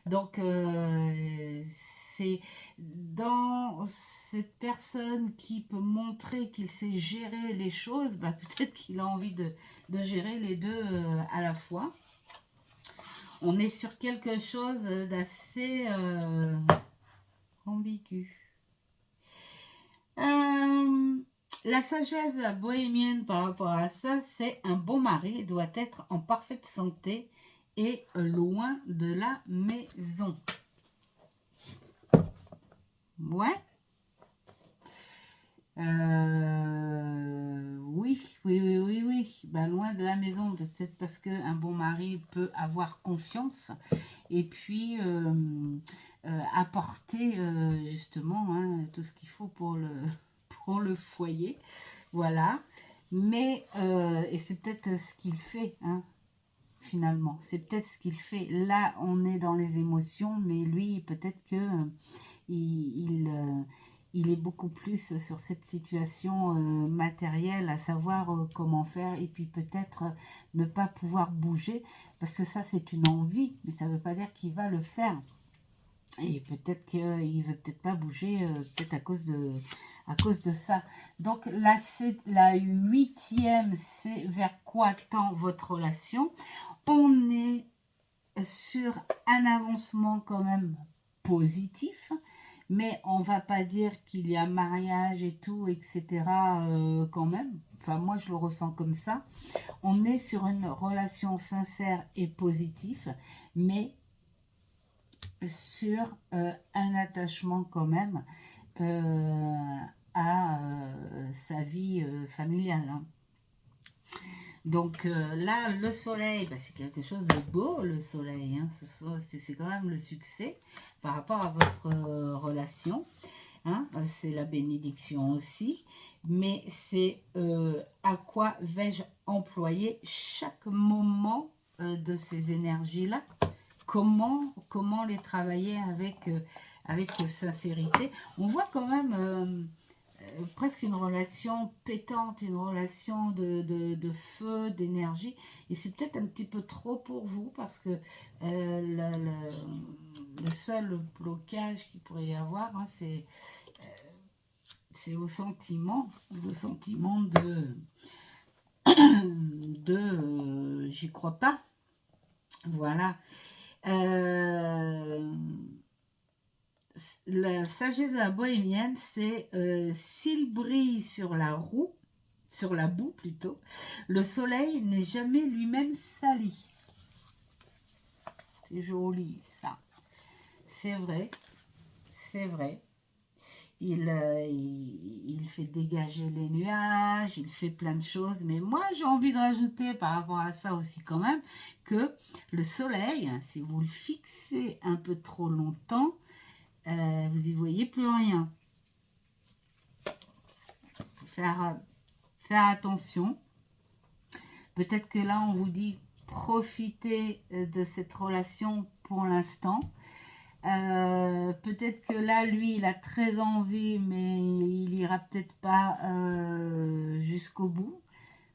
Donc, c'est dans cette personne qui peut montrer qu'il sait gérer les choses, peut-être qu'il a envie de gérer les deux à la fois. On est sur quelque chose d'assez ambigu. La sagesse bohémienne par rapport à ça, c'est un bon mari doit être en parfaite santé et loin de la maison. Ouais. Oui. Loin de la maison, peut-être parce qu'un bon mari peut avoir confiance et puis apporter justement tout ce qu'il faut pour le foyer. Voilà. Mais, et c'est peut-être ce qu'il fait, finalement. C'est peut-être ce qu'il fait. Là, on est dans les émotions, mais lui, peut-être que il est beaucoup plus sur cette situation matérielle, à savoir comment faire, et puis peut-être ne pas pouvoir bouger, parce que ça, c'est une envie, mais ça ne veut pas dire qu'il va le faire. Et peut-être qu'il ne veut peut-être pas bouger, peut-être à cause de ça. Donc la 8e, c'est vers quoi tend votre relation. On est sur un avancement quand même positif, mais on va pas dire qu'il y a mariage et tout, etc. Quand même. Enfin, moi, je le ressens comme ça. On est sur une relation sincère et positive, mais sur un attachement quand même à sa vie familiale. Donc là, le soleil, c'est quelque chose de beau, le soleil. C'est quand même le succès par rapport à votre relation. C'est la bénédiction aussi. Mais c'est à quoi vais-je employer chaque moment de ces énergies-là? Comment les travailler avec sincérité? On voit quand même presque une relation pétante, une relation de feu, d'énergie. Et c'est peut-être un petit peu trop pour vous parce que le seul blocage qu'il pourrait y avoir, c'est au sentiment, le sentiment j'y crois pas. Voilà. La sagesse de la bohémienne, c'est s'il brille sur la boue plutôt, le soleil n'est jamais lui-même sali. C'est joli ça. C'est vrai. il fait dégager les nuages, il fait plein de choses. Mais moi, j'ai envie de rajouter par rapport à ça aussi quand même que le soleil, si vous le fixez un peu trop longtemps, vous n'y voyez plus rien. Faire attention. Peut-être que là, on vous dit profitez de cette relation pour l'instant. Peut-être que là, lui, il a très envie, mais il ira peut-être pas jusqu'au bout.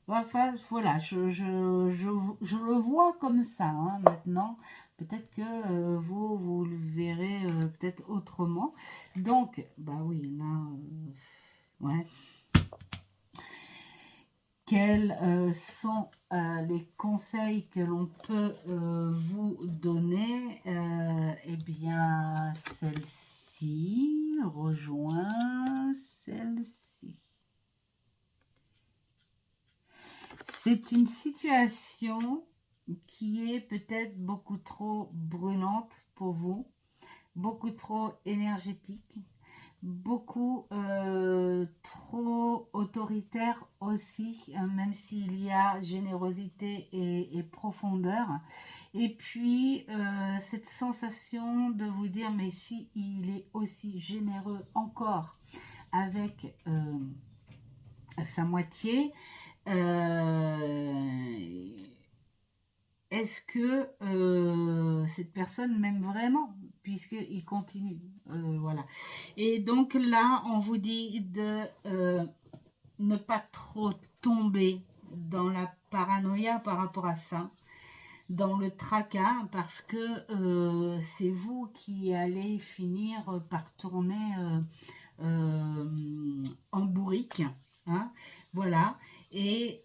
Enfin, voilà, je le vois comme ça, hein, maintenant. Peut-être que vous le verrez peut-être autrement. Donc, bah oui, là, ouais. Quels sont les conseils que l'on peut vous donner? Eh bien, celle-ci rejoint celle-ci. C'est une situation qui est peut-être beaucoup trop brûlante pour vous, beaucoup trop énergétique, beaucoup trop autoritaire aussi, même s'il y a générosité et profondeur. Et puis, cette sensation de vous dire, mais si il est aussi généreux encore avec sa moitié, est-ce que cette personne m'aime vraiment, puisqu'il continue, voilà. Et donc là, on vous dit de ne pas trop tomber dans la paranoïa par rapport à ça, dans le tracas, parce que c'est vous qui allez finir par tourner en bourrique, hein, voilà. Et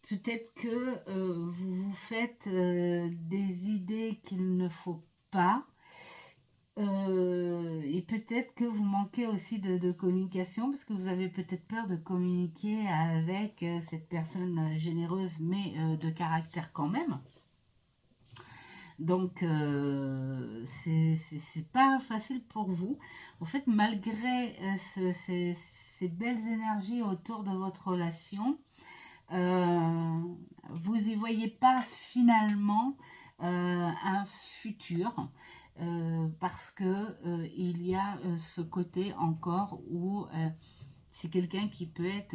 peut-être que vous vous faites des idées qu'il ne faut pas. Et peut-être que vous manquez aussi de communication, parce que vous avez peut-être peur de communiquer avec cette personne généreuse, mais de caractère quand même. Donc, c'est pas facile pour vous. En fait, malgré ces belles énergies autour de votre relation, vous y voyez pas finalement un futur, parce que il y a ce côté encore où c'est quelqu'un qui peut être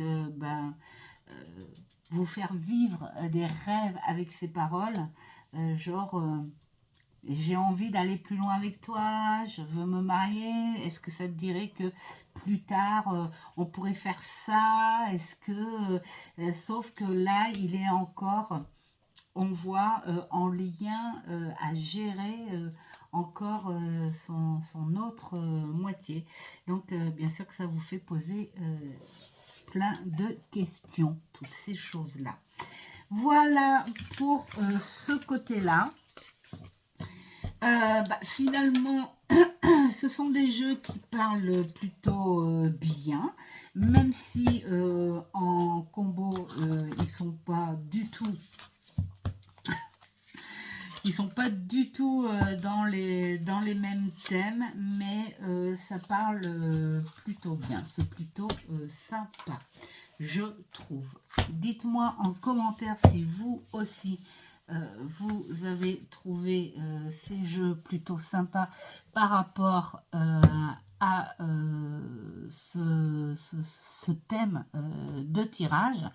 vous faire vivre des rêves avec ses paroles, genre j'ai envie d'aller plus loin avec toi, je veux me marier, est-ce que ça te dirait que plus tard on pourrait faire ça, est-ce que sauf que là il est encore, on voit en lien à gérer encore son autre moitié. Donc bien sûr que ça vous fait poser plein de questions, toutes ces choses là. Voilà pour ce côté là. Finalement, ce sont des jeux qui parlent plutôt bien, même si en combo ils sont pas du tout dans les mêmes thèmes, mais ça parle plutôt bien, c'est plutôt sympa, je trouve. Dites-moi en commentaire si vous aussi vous avez trouvé ces jeux plutôt sympas par rapport à ce thème de tirage.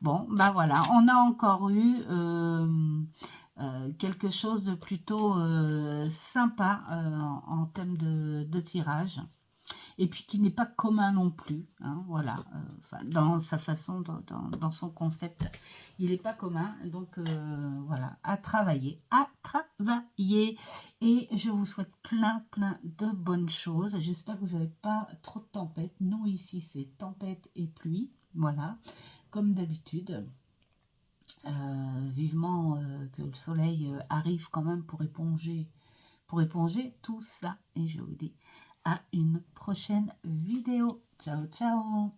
Bon, bah voilà, on a encore eu quelque chose de plutôt sympa en termes de tirage. Et puis qui n'est pas commun non plus, hein, voilà, dans sa façon, dans son concept, il n'est pas commun, donc voilà, à travailler, et je vous souhaite plein de bonnes choses. J'espère que vous n'avez pas trop de tempêtes. Nous ici c'est tempête et pluie, voilà, comme d'habitude. Vivement que le soleil arrive quand même pour éponger tout ça, et je vous dis à une prochaine vidéo. Ciao, ciao!